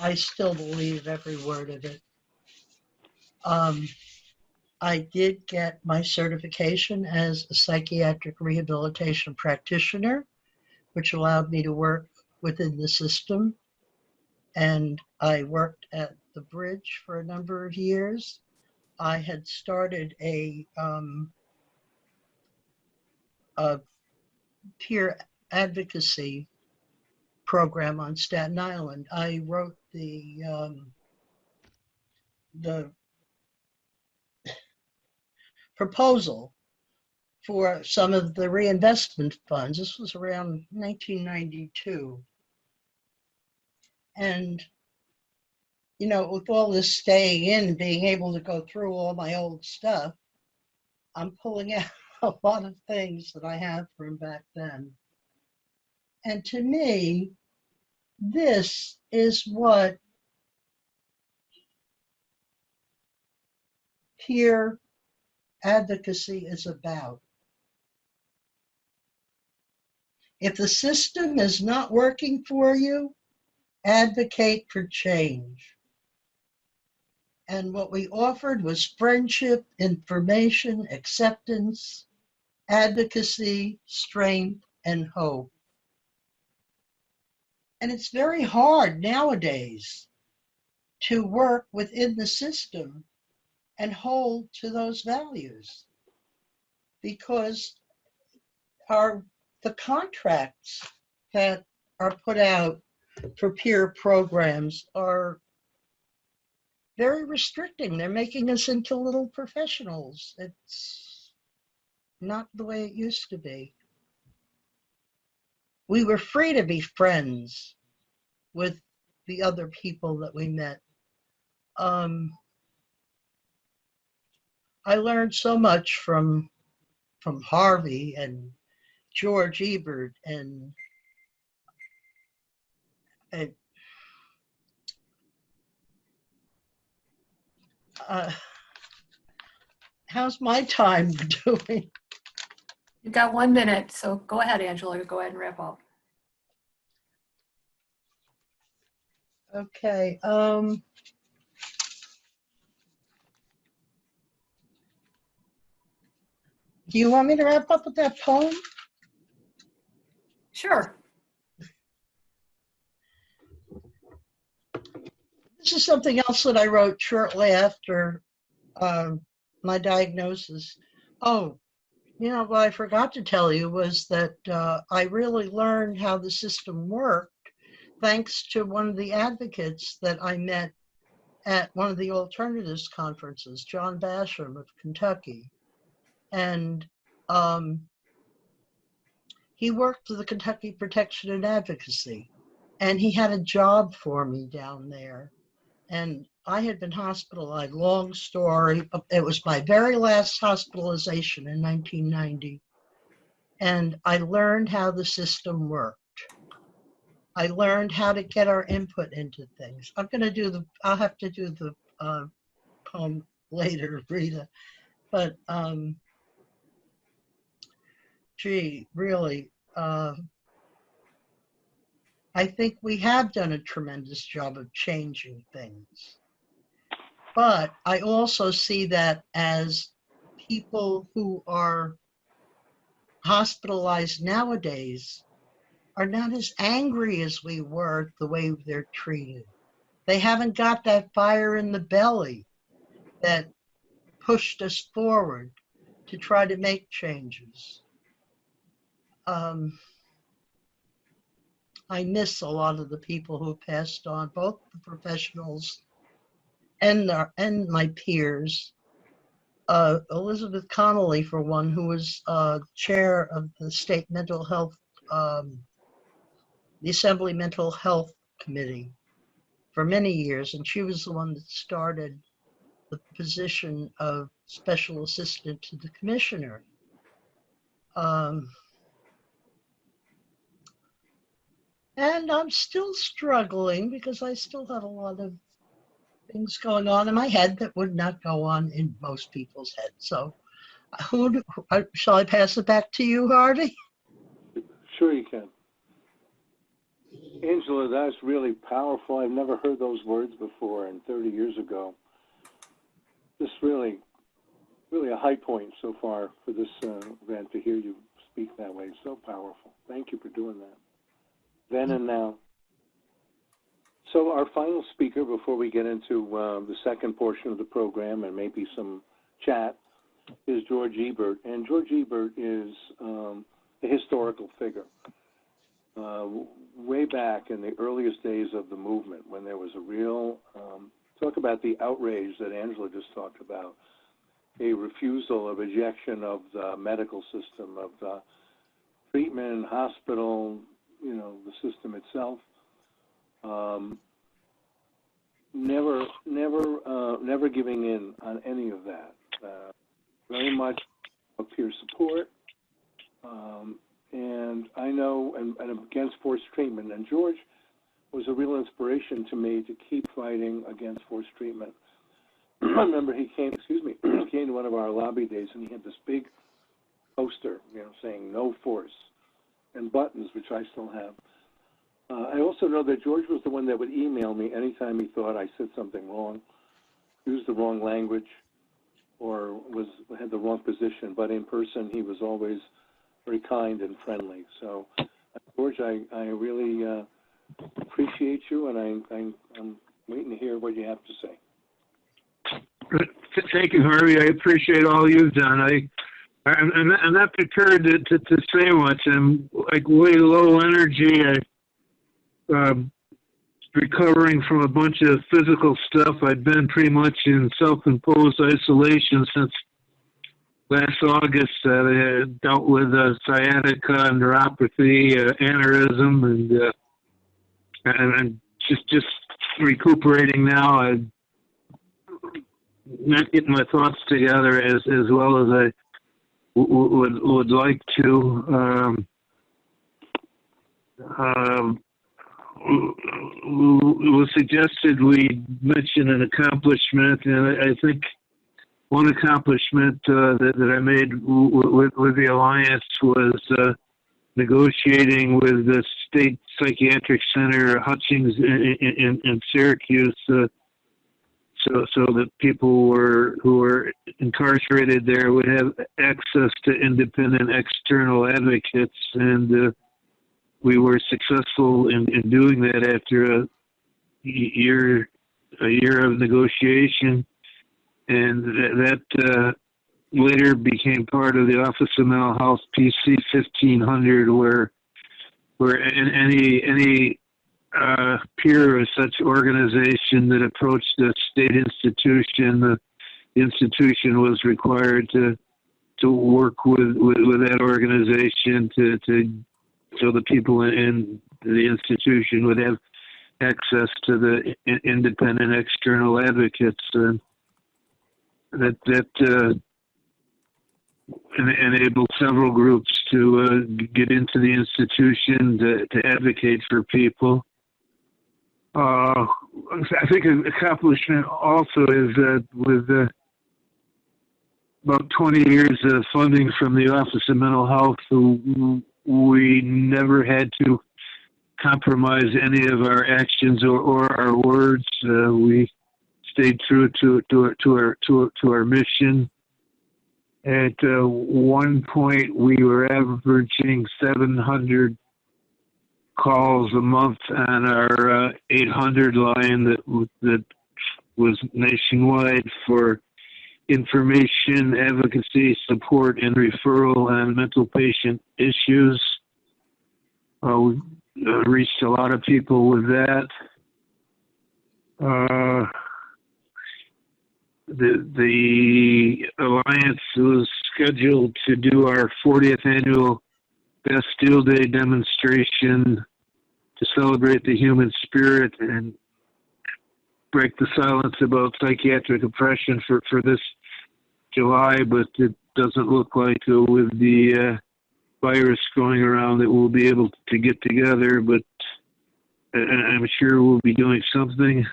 I still believe every word of it. I did get my certification as a psychiatric rehabilitation practitioner, which allowed me to work within the system. And I worked at the Bridge for a number of years. I had started a peer advocacy program on Staten Island. I wrote the proposal for some of the reinvestment funds. This was around 1992. And, you know, with all this staying in, being able to go through all my old stuff, I'm pulling out a lot of things that I have from back then. And to me, this is what peer advocacy is about. If the system is not working for you, advocate for change. And what we offered was friendship, information, acceptance, advocacy, strength, and hope. And it's very hard nowadays to work within the system and hold to those values, because the contracts that are put out for peer programs are very restricting. They're making us into little professionals. It's not the way it used to be. We were free to be friends with the other people that we met. I learned so much from Harvey and George Ebert and how's my time doing? You've got 1 minute, so go ahead, Angela. Go ahead and wrap up. Okay. Do you want me to wrap up with that poem? Sure. This is something else that I wrote shortly after my diagnosis. Oh, you know, what I forgot to tell you was that I really learned how the system worked thanks to one of the advocates that I met at one of the alternatives conferences, John Basham of Kentucky. And he worked for the Kentucky Protection and Advocacy. And he had a job for me down there. And I had been hospitalized, long story. It was my very last hospitalization in 1990. And I learned how the system worked. I learned how to get our input into things. I'll have to do the poem later, Rita. But gee, really, I think we have done a tremendous job of changing things. But I also see that as people who are hospitalized nowadays are not as angry as we were the way they're treated. They haven't got that fire in the belly that pushed us forward to try to make changes. I miss a lot of the people who passed on, both the professionals and my peers. Elizabeth Connolly, for one, who was chair of the state mental health, the Assembly Mental Health Committee for many years, and she was the one that started the position of special assistant to the commissioner. And I'm still struggling because I still have a lot of things going on in my head that would not go on in most people's heads. So shall I pass it back to you, Harvey? Sure you can. Angela, that's really powerful. I've never heard those words before, and 30 years ago. Just really a high point so far for this event, to hear you speak that way. So powerful. Thank you for doing that. Then and now. So our final speaker, before we get into the second portion of the program and maybe some chat, is George Ebert. And George Ebert is a historical figure. Way back in the earliest days of the movement, when there was a real, talk about the outrage that Angela just talked about, a refusal of ejection of the medical system, of the treatment, hospital, the system itself. Never giving in on any of that. Very much of peer support. And I know, and against forced treatment. And George was a real inspiration to me to keep fighting against forced treatment. I remember he came to one of our lobby days, and he had this big poster, saying "No force," and buttons, which I still have. I also know that George was the one that would email me anytime he thought I said something wrong, used the wrong language, or had the wrong position. But in person, he was always very kind and friendly. So, George, I really appreciate you, and I'm waiting to hear what you have to say. Thank you, Harvey. I appreciate all you've done. I'm not prepared to say much. I'm like way low energy. Recovering from a bunch of physical stuff. I've been pretty much in self-imposed isolation since last August. I dealt with sciatica, neuropathy, aneurysm, and I'm just recuperating now. I'm not getting my thoughts together as well as I would like to. It was suggested we mention an accomplishment, and I think one accomplishment that I made with the Alliance was negotiating with the State Psychiatric Center, Hutchings in Syracuse, so that people who were incarcerated there would have access to independent external advocates, and we were successful in doing that after a year of negotiation, and that later became part of the Office of Mental Health PC 1500, where any peer of such organization that approached a state institution. The institution was required to work with that organization so the people in the institution would have access to the independent external advocates. That enabled several groups to get into the institution to advocate for people. I think an accomplishment also is that with about 20 years of funding from the Office of Mental Health, we never had to compromise any of our actions or our words. We stayed true to our mission. At one point, we were averaging 700 calls a month on our 800 line that was nationwide for information, advocacy, support, and referral on mental patient issues. We reached a lot of people with that. The Alliance was scheduled to do our 40th annual Bastille Day demonstration to celebrate the human spirit and break the silence about psychiatric oppression for this July, but it doesn't look like with the virus going around that we'll be able to get together, but I'm sure we'll be doing something.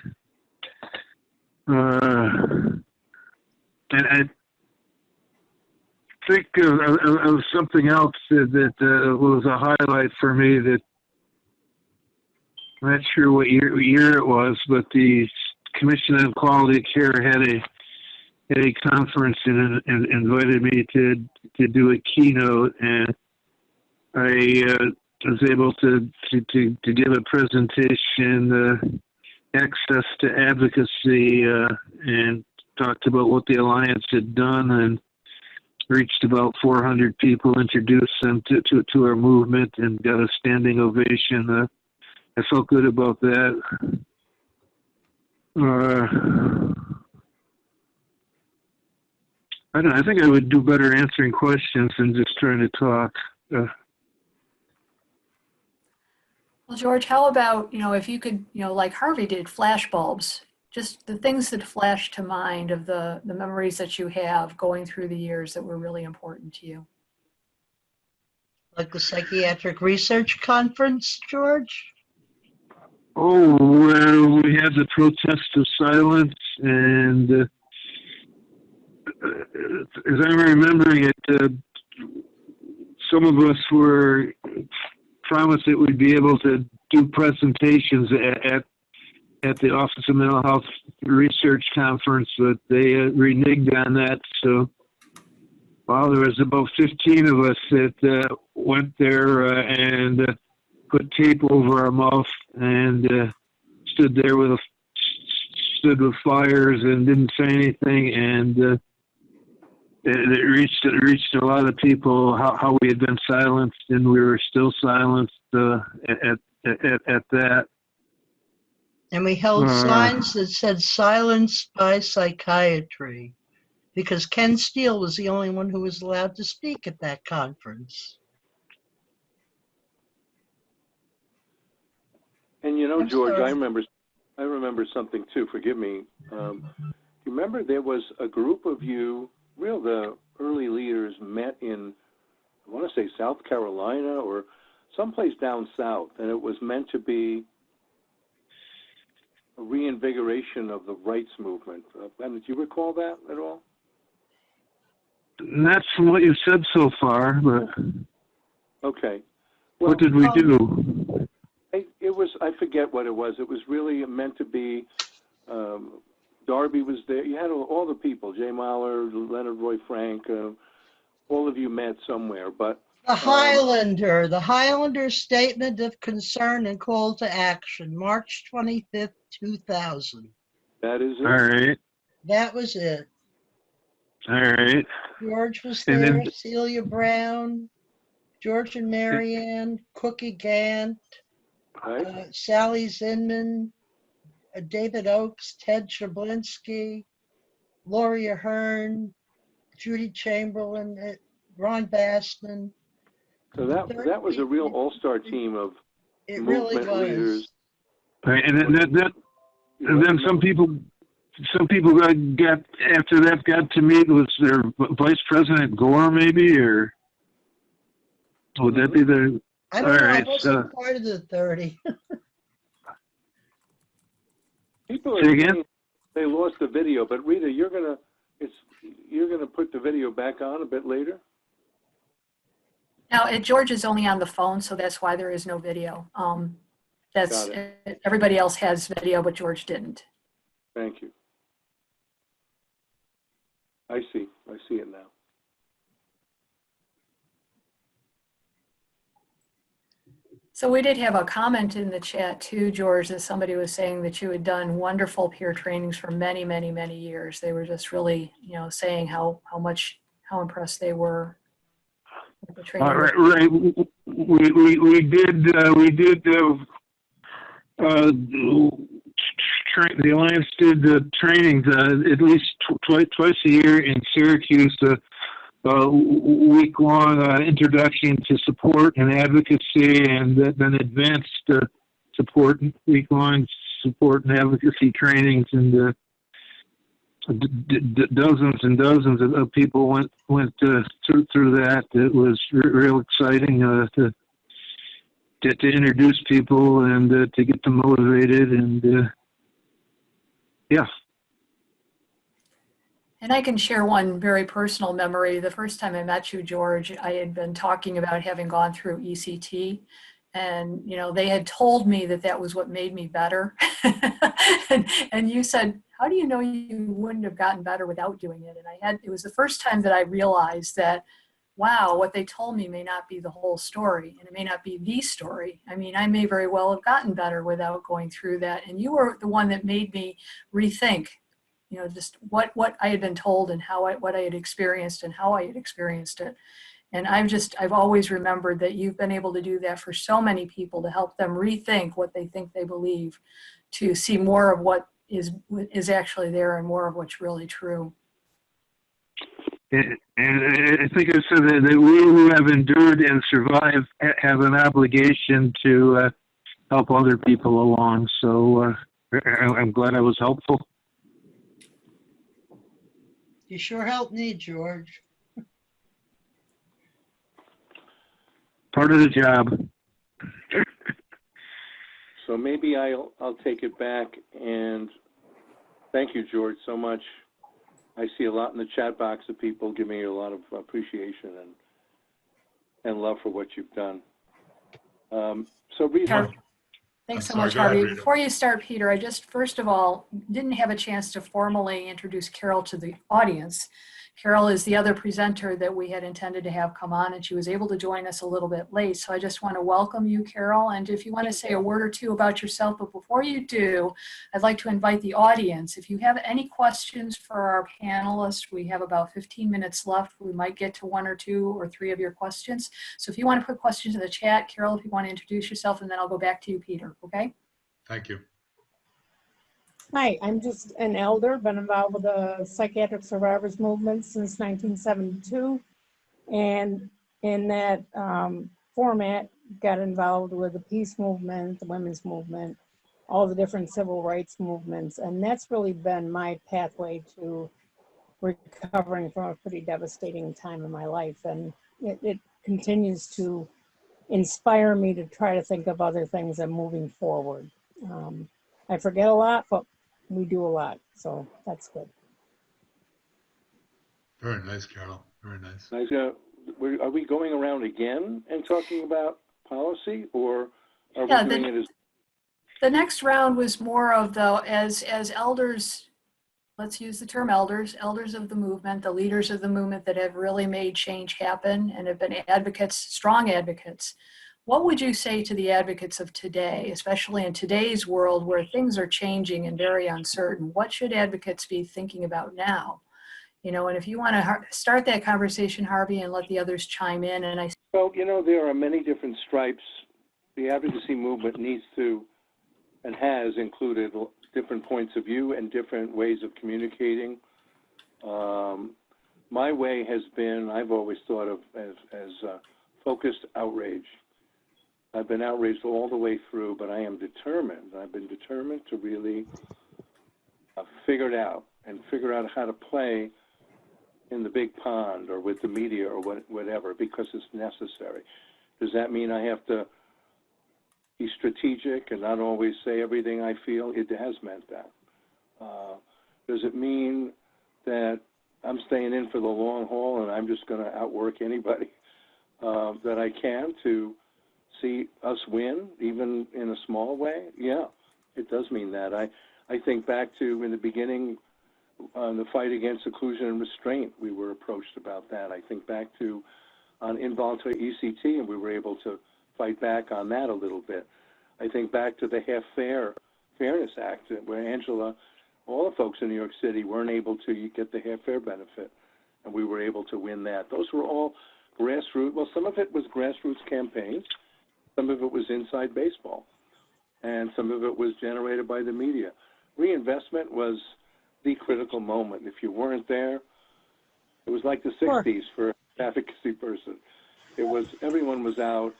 And I think of something else that was a highlight for me that I'm not sure what year it was, but the Commission on Quality Care had a conference and invited me to do a keynote, and I was able to give a presentation, access to advocacy, and talked about what the Alliance had done and reached about 400 people, introduced them to our movement, and got a standing ovation. I felt good about that. I don't know, I think I would do better answering questions than just trying to talk. Well, George, how about, if you could, like Harvey did, flash bulbs, just the things that flash to mind of the memories that you have going through the years that were really important to you. Like the Psychiatric Research Conference, George? Oh, well, we had the protest of silence, and as I'm remembering it, some of us were promised that we'd be able to do presentations at the Office of Mental Health Research Conference, but they reneged on that. So, well, there was about 15 of us that went there and put tape over our mouth and stood with flyers and didn't say anything, and it reached a lot of people how we had been silenced, and we were still silenced at that. And we held signs that said "Silenced by Psychiatry," because Ken Steele was the only one who was allowed to speak at that conference. And George, I remember something too. Forgive me. You remember there was a group of you, the early leaders met in, I want to say South Carolina or someplace down south, and it was meant to be a reinvigoration of the rights movement. Do you recall that at all? Not from what you've said so far, but okay. Well, what did we do? I forget what it was. It was really meant to be, Darby was there. You had all the people, Jay Mahler, Leonard Roy Frank, all of you met somewhere. But the Highlander Statement of Concern and Call to Action, March 25th, 2000. That is it. All right. That was it. All right. George was there, Celia Brown, George and Marianne, Cookie Gant. right? Sally Zinman, David Oakes, Ted Shablinski, Laurie Ahern, Judy Chamberlain, Ron Bassman. So that was a real all-star team of It really movement leaders. was. Right, and then some people got after that got to meet with their Vice President Gore, maybe, or would that be the? I don't All know, I right, wasn't part of the 30. People are Say again? saying they lost the video, but Rita, you're gonna put the video back on a bit later. Now, George is only on the phone, so that's why there is no video. That's Got it. everybody else has video, but George didn't. Thank you. I see it now. So we did have a comment in the chat too, George, that somebody was saying that you had done wonderful peer trainings for many, many, many years. They were just really, saying how impressed they were with the training. Right. We did the Alliance did trainings at least twice a year in Syracuse. Week-long introduction to support and advocacy, and then advanced support, week-long support and advocacy trainings, and dozens and dozens of people went through that. It was real exciting to introduce people and to get them motivated, and yeah. And I can share one very personal memory. The first time I met you, George, I had been talking about having gone through ECT, and they had told me that was what made me better. and you said, how do you know you wouldn't have gotten better without doing it? And it was the first time that I realized that, wow, what they told me may not be the whole story, and it may not be the story. I mean, I may very well have gotten better without going through that. And you were the one that made me rethink just what I had been told and what I had experienced and how I had experienced it. And I've always remembered that you've been able to do that for so many people, to help them rethink what they think they believe, to see more of what is actually there and more of what's really true. And I think I said that we who have endured and survived have an obligation to help other people along. So I'm glad I was helpful. You sure helped me, George. Part of the job. So maybe I'll take it back, and thank you, George, so much. I see a lot in the chat box of people giving you a lot of appreciation and love for what you've done. So Rita. Thanks so much, Harvey. Before you start, Peter, I just, first of all, didn't have a chance to formally introduce Carole to the audience. Carole is the other presenter that we had intended to have come on, and she was able to join us a little bit late. So I just want to welcome you, Carole. And if you want to say a word or two about yourself, but before you do, I'd like to invite the audience. If you have any questions for our panelists, we have about 15 minutes left. We might get to 1 or 2 or 3 of your questions. So if you want to put questions in the chat, Carole, if you want to introduce yourself, and then I'll go back to you, Peter, okay? Thank you. Hi, I'm just an elder, been involved with the psychiatric survivors movement since 1972. And in that format, got involved with the peace movement, the women's movement, all the different civil rights movements. And that's really been my pathway to recovering from a pretty devastating time in my life. And it continues to inspire me to try to think of other things and moving forward. I forget a lot, but we do a lot, so that's good. Very nice, Carole. Very nice. Nice. Are we going around again and talking about policy, or are we doing it as... The next round was more of as elders, let's use the term elders of the movement, the leaders of the movement that have really made change happen and have been advocates, strong advocates. What would you say to the advocates of today, especially in today's world where things are changing and very uncertain? What should advocates be thinking about now? And if you want to start that conversation, Harvey, and let the others chime in. Well, there are many different stripes the advocacy movement needs to and has included different points of view and different ways of communicating. My way has been, I've always thought of as focused outrage. I've been outraged all the way through, but I am determined. I've been determined to really figure it out and figure out how to play in the big pond or with the media or whatever, because it's necessary. Does that mean I have to be strategic and not always say everything I feel? It has meant that. Does it mean that I'm staying in for the long haul and I'm just going to outwork anybody that I can to see us win, even in a small way? Yeah, it does mean that. I think back to in the beginning, the fight against seclusion and restraint, we were approached about that. I think back to on involuntary ECT, and we were able to fight back on that a little bit. I think back to the Fairness Act, where Angela, all the folks in New York City weren't able to get the half fare benefit, and we were able to win that. Those were all grassroots. Well, some of it was grassroots campaigns, some of it was inside baseball, and some of it was generated by the media. Reinvestment was the critical moment. If you weren't there, it was like the 60s for an advocacy person. It was, everyone was out.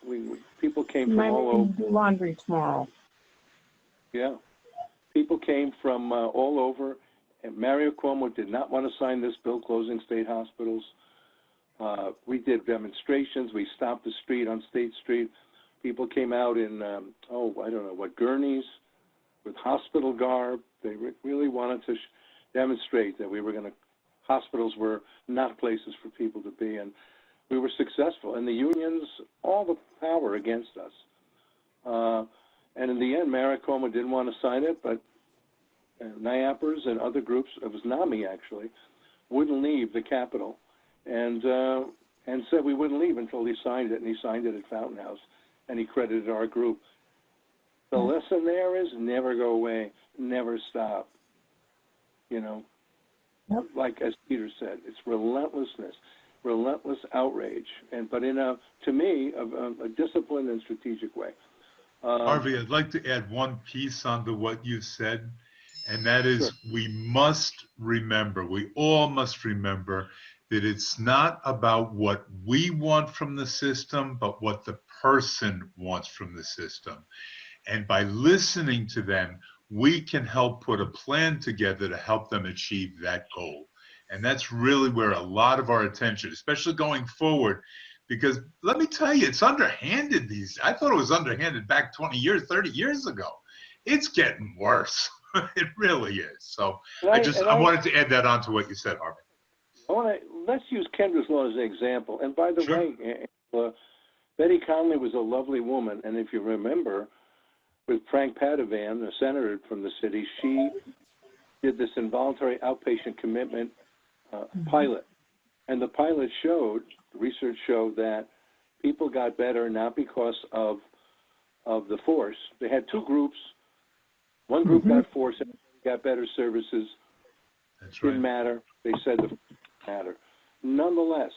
People came from all over. Do laundry tomorrow. Yeah. People came from all over. And Mario Cuomo did not want to sign this bill closing state hospitals. We did demonstrations. We stopped the street on State Street. People came out in, I don't know what, gurneys with hospital garb. They really wanted to demonstrate that hospitals were not places for people to be, and we were successful. And the unions, all the power against us. And in the end, Mario Cuomo didn't want to sign it, but NIAPers and other groups, it was NAMI actually, wouldn't leave the Capitol, and said we wouldn't leave until he signed it, and he signed it at Fountain House, and he credited our group. The lesson there is never go away, never stop. Like as Peter said, it's relentlessness, relentless outrage, but in to me, a disciplined and strategic way. Harvey, I'd like to add one piece onto what you said, and that is we all must remember that it's not about what we want from the system, but what the person wants from the system. And by listening to them, we can help put a plan together to help them achieve that goal. And that's really where a lot of our attention, especially going forward, because let me tell you, it's underhanded I thought it was underhanded back 20 years, 30 years ago. It's getting worse. It really is. So I wanted to add that on to what you said, Harvey. Let's use Kendra's Law as an example. And by the way, Betty Conley was a lovely woman. And if you remember, with Frank Padovan, the senator from the city, she did this involuntary outpatient commitment pilot. And the pilot research showed that people got better not because of the force. They had two groups. One group got force and got better services. That's right. Didn't matter. They said the matter. Nonetheless,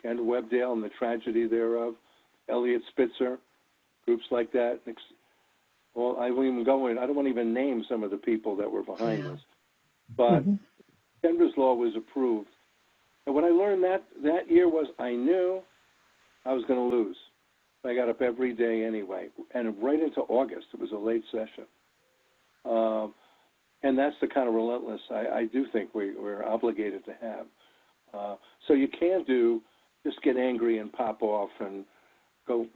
Kendra Webdale and the tragedy thereof, Elliot Spitzer, groups like that. Well, I won't even go in. I don't want to even name some of the people that were behind this. But Kendra's Law was approved. And what I learned that year was I knew I was going to lose. I got up every day anyway. And right into August, it was a late session. And that's the kind of relentless I do think we're obligated to have. So you can't just get angry and pop off and go,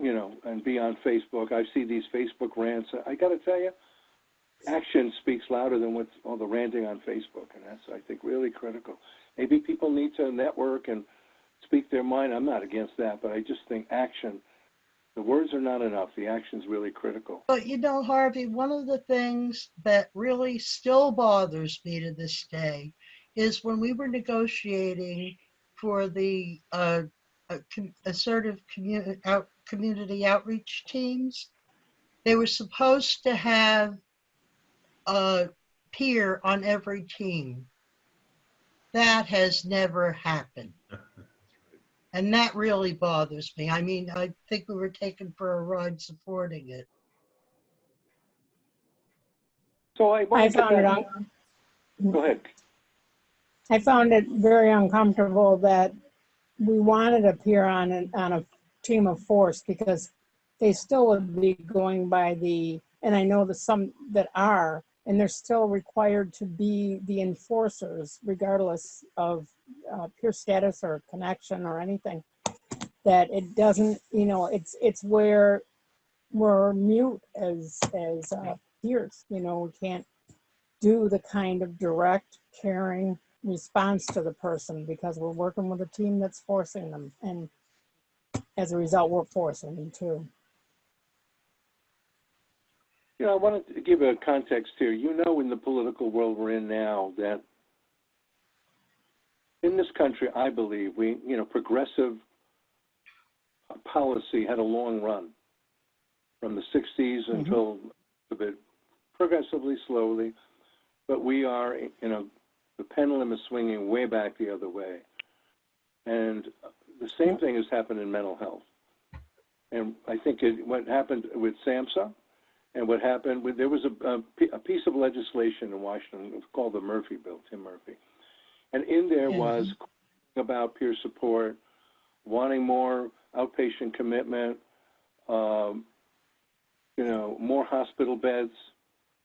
and be on Facebook. I see these Facebook rants. I got to tell you, action speaks louder than what's all the ranting on Facebook, and that's, I think, really critical. Maybe people need to network and speak their mind. I'm not against that, but I just think action, the words are not enough. The action's really critical. But Harvey, one of the things that really still bothers me to this day is when we were negotiating for the assertive community outreach teams, they were supposed to have a peer on every team. That has never happened. And that really bothers me. I mean, I think we were taken for a ride supporting it. So I I want to get found it back. Go ahead. I found it very uncomfortable that we wanted to appear on a team of force, because they still would be going by the, and I know that some that are, and they're still required to be the enforcers regardless of peer status or connection or anything. That it doesn't, you know, it's where we're mute as peers. You know, we can't do the kind of direct, caring response to the person because we're working with a team that's forcing them, and as a result, we're forcing them too. You know, I wanted to give a context here. You know, in the political world we're in now, that in this country, I believe progressive policy had a long run from the 60s until a bit progressively, slowly, but we are, the pendulum is swinging way back the other way. And the same thing has happened in mental health. And I think what happened with SAMHSA and what happened with, there was a piece of legislation in Washington called the Murphy Bill, Tim Murphy. And in there was about peer support, wanting more outpatient commitment, more hospital beds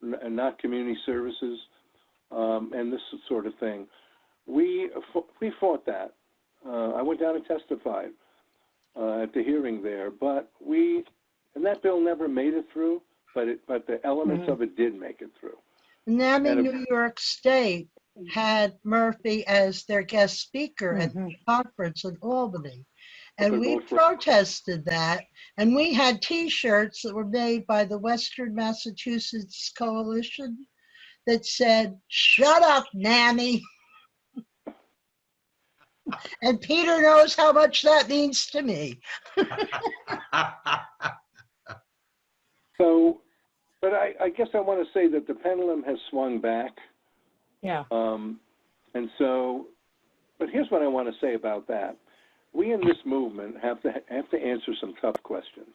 and not community services, and this sort of thing. We fought that. I went down and testified at the hearing there, and that bill never made it through, but the elements of it did make it through. NAMI New York State had Murphy as their guest speaker at the conference in Albany. And we protested that, and we had T-shirts that were made by the Western Massachusetts Coalition that said, "Shut up, NAMI." And Peter knows how much that means to me. So, but I guess I want to say that the pendulum has swung back. Yeah. And so, but here's what I want to say about that. We in this movement have to answer some tough questions.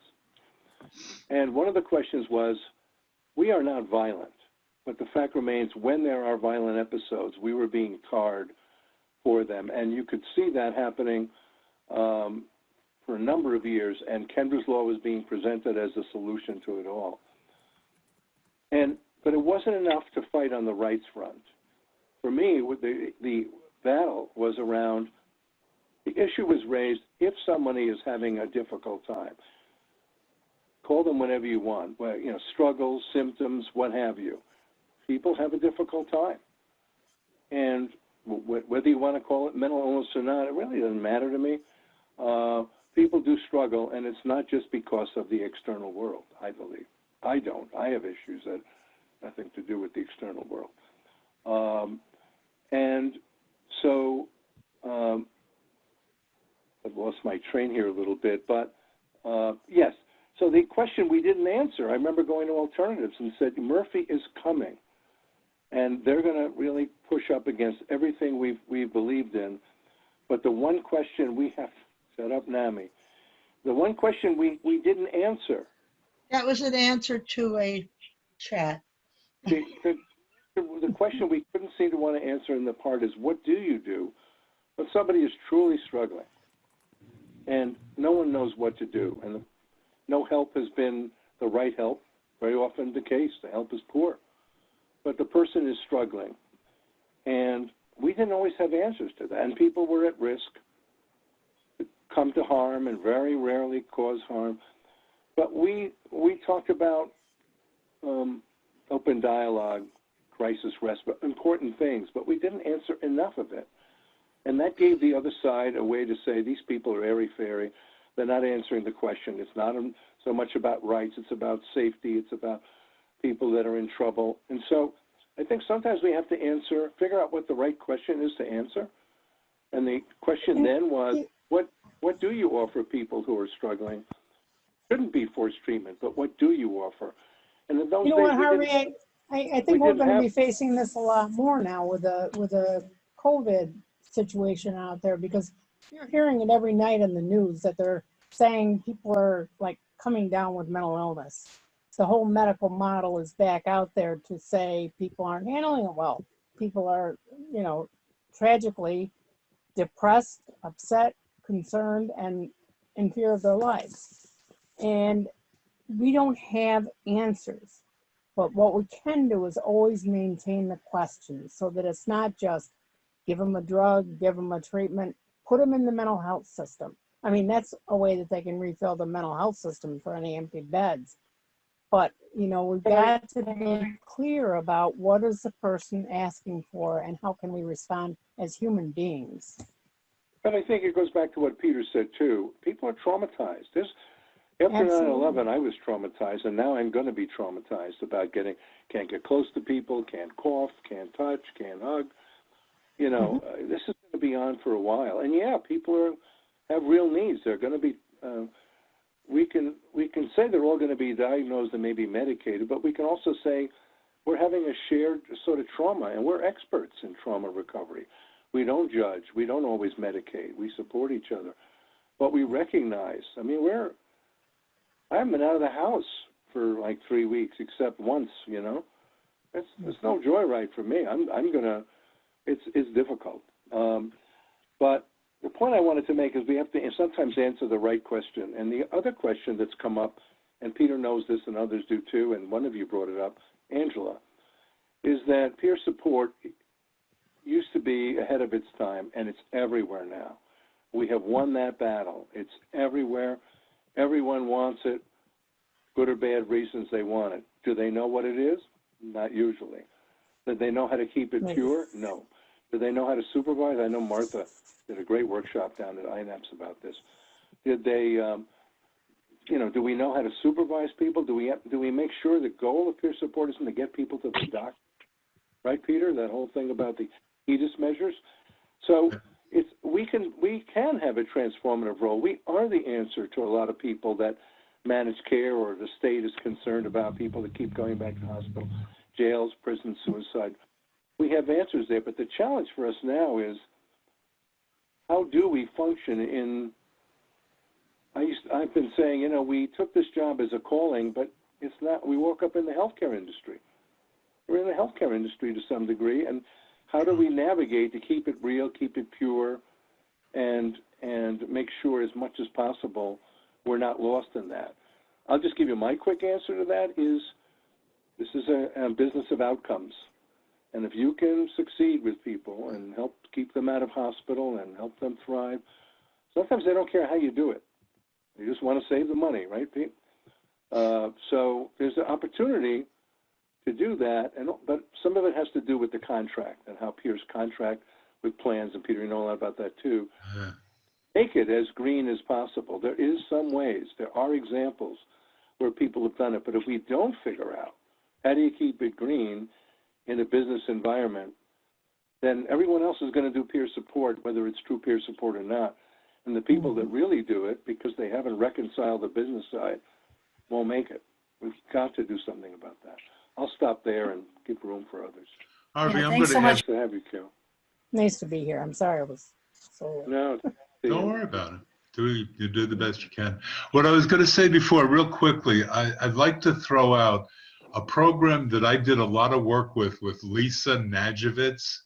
And one of the questions was, we are not violent, but the fact remains, when there are violent episodes, we were being tarred for them. And you could see that happening for a number of years, and Kendra's Law was being presented as a solution to it all. But it wasn't enough to fight on the rights front. For me, the battle was around, the issue was raised, if somebody is having a difficult time, call them whenever you want, struggles, symptoms, what have you. People have a difficult time. And whether you want to call it mental illness or not, it really doesn't matter to me. People do struggle, and it's not just because of the external world, I believe. I don't. I have issues that have nothing to do with the external world. And so I've lost my train here a little bit, but yes. So the question we didn't answer, I remember going to alternatives and said, Murphy is coming, and they're going to really push up against everything we've believed in. But the one question we have, shut up, NAMI, the one question we didn't answer. That was an answer to a chat. The question we couldn't seem to want to answer in the part is, what do you do when somebody is truly struggling and no one knows what to do, and no help has been the right help? Very often the case, the help is poor, but the person is struggling, and we didn't always have answers to that, and people were at risk to come to harm and very rarely cause harm. But we talked about open dialogue, crisis respite, important things, but we didn't answer enough of it. And that gave the other side a way to say, these people are airy-fairy. They're not answering the question. It's not so much about rights. It's about safety. It's about people that are in trouble. And so I think sometimes we have to figure out what the right question is to answer. And the question then was, what do you offer people who are struggling? Shouldn't be forced treatment, but what do you offer? And in those You know days, what, Harvey, I think we're going to be facing this a lot more now with a COVID situation out there, because you're hearing it every night in the news that they're saying people are like coming down with mental illness. The whole medical model is back out there to say people aren't handling it well. People are, tragically depressed, upset, concerned, and in fear of their lives. And we don't have answers. But what we can do is always maintain the questions so that it's not just give them a drug, give them a treatment, put them in the mental health system. I mean, that's a way that they can refill the mental health system for any empty beds. But, we've got to be clear about what is the person asking for and how can we respond as human beings. But I think it goes back to what Peter said, too. People are traumatized. After Absolutely. 9/11, I was traumatized, and now I'm going to be traumatized about can't get close to people, can't cough, can't touch, can't hug. This is going to be on for a while. And yeah, people have real needs. They're going to be, we can say they're all going to be diagnosed and maybe medicated, but we can also say we're having a shared sort of trauma, and we're experts in trauma recovery. We don't judge. We don't always medicate. We support each other. But we recognize, I haven't been out of the house for like 3 weeks, except once, It's no joyride for me. It's difficult. But the point I wanted to make is we have to sometimes answer the right question. And the other question that's come up, and Peter knows this and others do too, and one of you brought it up, Angela, is that peer support used to be ahead of its time, and it's everywhere now. We have won that battle. It's everywhere. Everyone wants it, good or bad reasons they want it. Do they know what it is? Not usually. Do they know how to keep it pure? No. Do they know how to supervise? I know Martha did a great workshop down at INAPS about this. Did they, do we know how to supervise people? Do we make sure the goal of peer support isn't to get people to the doctor? Right, Peter? That whole thing about the HEDIS measures? So we can have a transformative role. We are the answer to a lot of people that manage care, or the state is concerned about people that keep going back to hospital, jails, prisons, suicide. We have answers there, but the challenge for us now is how do we function in, I've been saying, we took this job as a calling, but it's not, we woke up in the healthcare industry. We're in the healthcare industry to some degree, and how do we navigate to keep it real, keep it pure, and make sure as much as possible we're not lost in that? I'll just give you my quick answer to that is this is a business of outcomes. And if you can succeed with people and help keep them out of hospital and help them thrive, sometimes they don't care how you do it. They just want to save the money, right, Pete? So there's an opportunity to do that, but some of it has to do with the contract and how peers contract with plans, and Peter, you know a lot about that too. Make it as green as possible. There is some ways. There are examples where people have done it, but if we don't figure out how do you keep it green in a business environment, then everyone else is going to do peer support, whether it's true peer support or not. And the people that really do it, because they haven't reconciled the business side, won't make it. We've got to do something about that. I'll stop there and give room for others. Harvey, Yeah, I'm thanks going so to much. Nice to have you, Carole. Nice to be here. I'm sorry I was so. No, Don't worry about it. You do the best you can. What I was going to say before, real quickly, I'd like to throw out a program that I did a lot of work with Lisa Najovitz,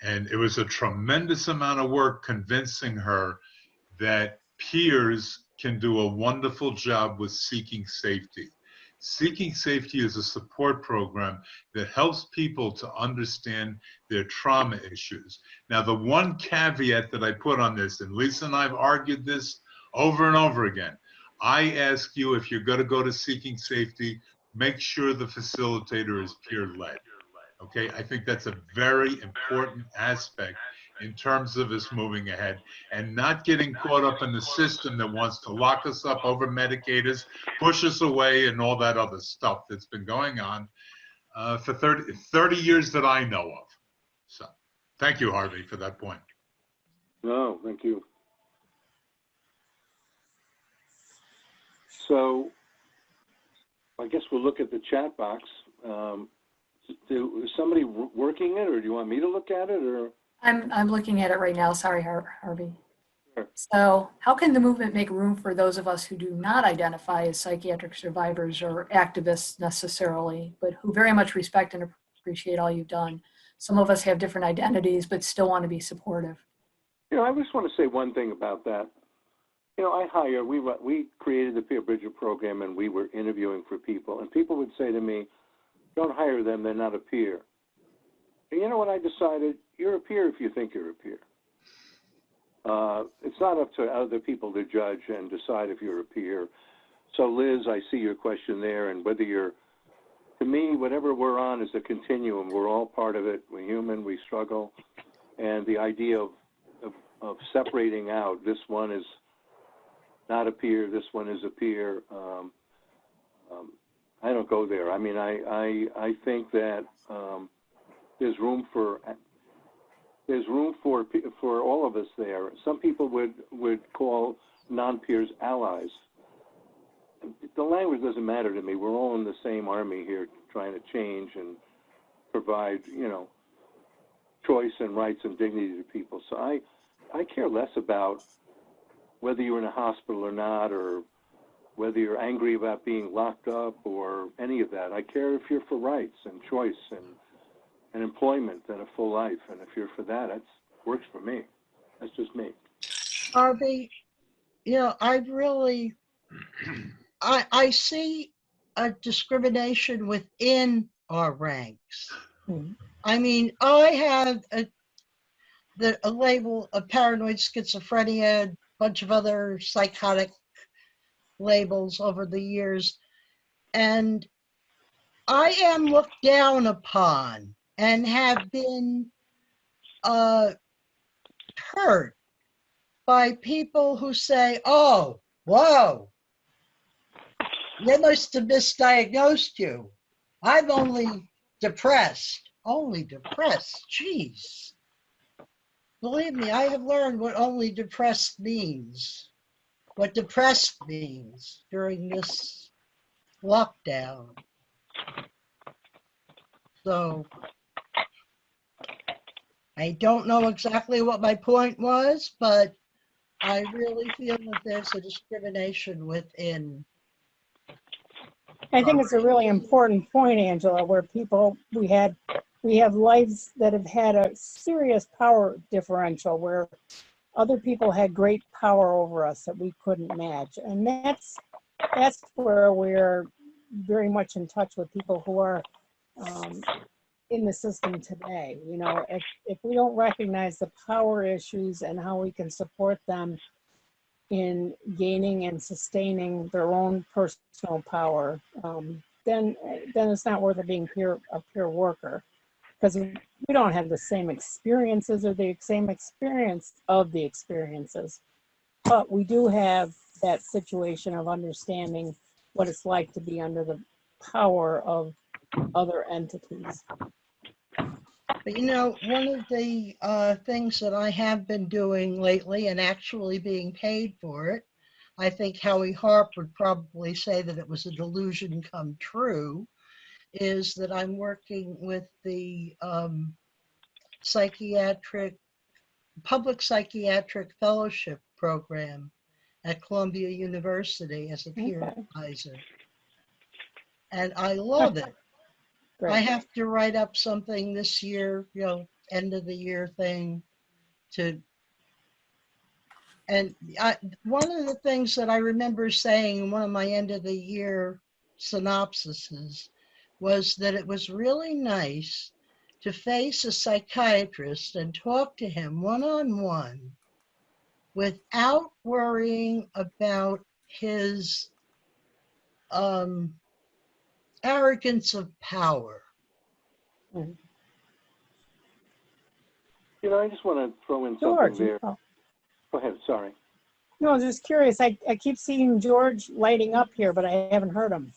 and it was a tremendous amount of work convincing her that peers can do a wonderful job with Seeking Safety. Seeking Safety is a support program that helps people to understand their trauma issues. Now, the one caveat that I put on this, and Lisa and I have argued this over and over again, I ask you, if you're going to go to Seeking Safety, make sure the facilitator is peer-led. Okay, I think that's a very important aspect in terms of us moving ahead and not getting caught up in the system that wants to lock us up, over-medicate us, push us away, and all that other stuff that's been going on for 30 years that I know of. So thank you, Harvey, for that point. No, thank you. So I guess we'll look at the chat box. Is somebody working it, or do you want me to look at it? Or I'm looking at it right now. Sorry, Harvey. So how can the movement make room for those of us who do not identify as psychiatric survivors or activists necessarily, but who very much respect and appreciate all you've done? Some of us have different identities, but still want to be supportive. I just want to say one thing about that. We created the Peer Bridger program, and we were interviewing for people, and people would say to me, don't hire them, they're not a peer. And you know what I decided? You're a peer if you think you're a peer. It's not up to other people to judge and decide if you're a peer. So Liz, I see your question there, and whether you're, to me, whatever we're on is a continuum. We're all part of it. We're human, we struggle. And the idea of separating out, this one is not a peer, this one is a peer, I don't go there. I mean, I think that there's room for all of us there. Some people would call non-peers allies. The language doesn't matter to me. We're all in the same army here trying to change and provide, choice and rights and dignity to people. So I care less about whether you're in a hospital or not, or whether you're angry about being locked up or any of that. I care if you're for rights and choice and employment and a full life. And if you're for that, that works for me. That's just me. Harvey, I see a discrimination within our ranks. I mean, I have a label of paranoid schizophrenia, a bunch of other psychotic labels over the years, and I am looked down upon and have been hurt by people who say, oh, whoa, they must have misdiagnosed you. I'm only depressed. Only depressed, jeez. Believe me, I have learned what only depressed means, what depressed means during this lockdown. So I don't know exactly what my point was, but I really feel that there's a discrimination within. I think it's a really important point, Angela, where we have lives that have had a serious power differential where other people had great power over us that we couldn't match. And that's where we're very much in touch with people who are in the system today. If we don't recognize the power issues and how we can support them in gaining and sustaining their own personal power, then it's not worth it being a peer worker, because we don't have the same experiences or the same experience of the experiences, but we do have that situation of understanding what it's like to be under the power of other entities. But one of the things that I have been doing lately and actually being paid for it, I think Howie Harp would probably say that it was a delusion come true, is that I'm working with the Public Psychiatric Fellowship Program at Columbia University as a peer advisor. And I love it. Great. I have to write up something this year, end of the year thing one of the things that I remember saying in one of my end of the year synopsises was that it was really nice to face a psychiatrist and talk to him one-on-one without worrying about his arrogance of power. I just want to throw in George, something there. Go ahead, sorry. No, I was just curious. I keep seeing George lighting up here, but I haven't heard him.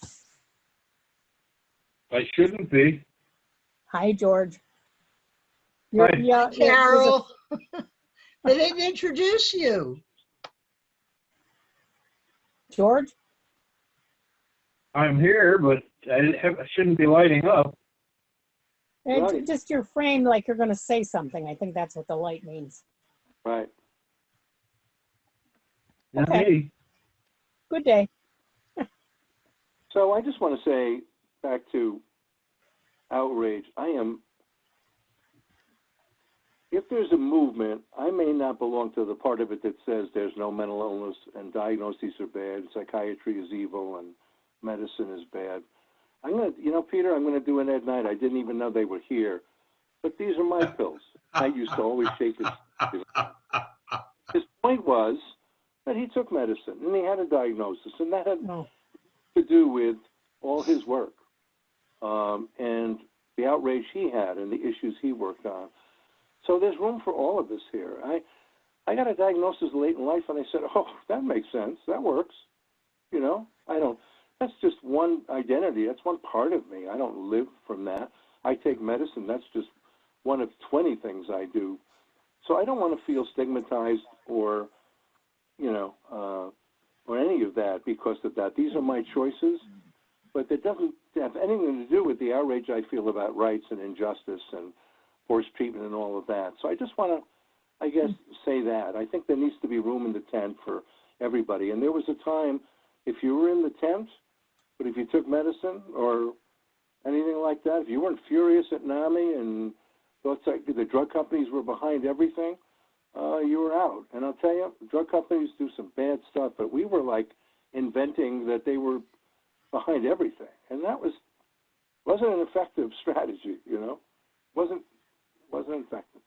I shouldn't be. Hi, George. Hi. Carole, they didn't introduce you. George? I'm here, but I shouldn't be lighting up. Right. Just your frame like you're going to say something. I think that's what the light means. Right. Okay. Hey, Good day. So I just want to say back to outrage. If there's a movement, I may not belong to the part of it that says there's no mental illness and diagnoses are bad, psychiatry is evil, and medicine is bad. I'm going to, Peter, I'm going to do an Ed Night. I didn't even know they were here. But these are my pills. I used to always shake his. His point was that he took medicine and he had a diagnosis, and that had to do with all his work and the outrage he had and the issues he worked on. So there's room for all of us here. I got a diagnosis late in life, and I said, oh, that makes sense. That works. That's just one identity. That's one part of me. I don't live from that. I take medicine. That's just one of 20 things I do. So I don't want to feel stigmatized or any of that because of that. These are my choices, but it doesn't have anything to do with the outrage I feel about rights and injustice and forced treatment and all of that. So I just want to, I guess, say that. I think there needs to be room in the tent for everybody. And there was a time, if you were in the tent, but if you took medicine or anything like that, if you weren't furious at NAMI and thought like the drug companies were behind everything, you were out. And I'll tell you, drug companies do some bad stuff, but we were like inventing that they were behind everything. And that wasn't an effective strategy, Wasn't effective.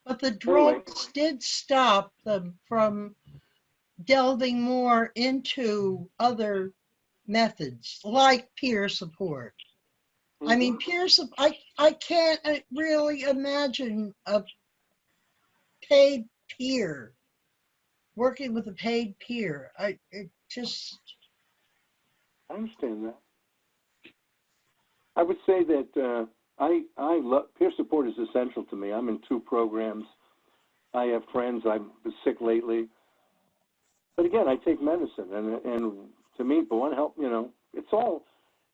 But the drugs did stop them from delving more into other methods like peer support. I mean, peer support, I can't really imagine a paid peer, working with a paid peer. I understand that. I would say that I love peer support is essential to me. I'm in 2 programs. I have friends. I've been sick lately, but again, I take medicine, and to me, but one help.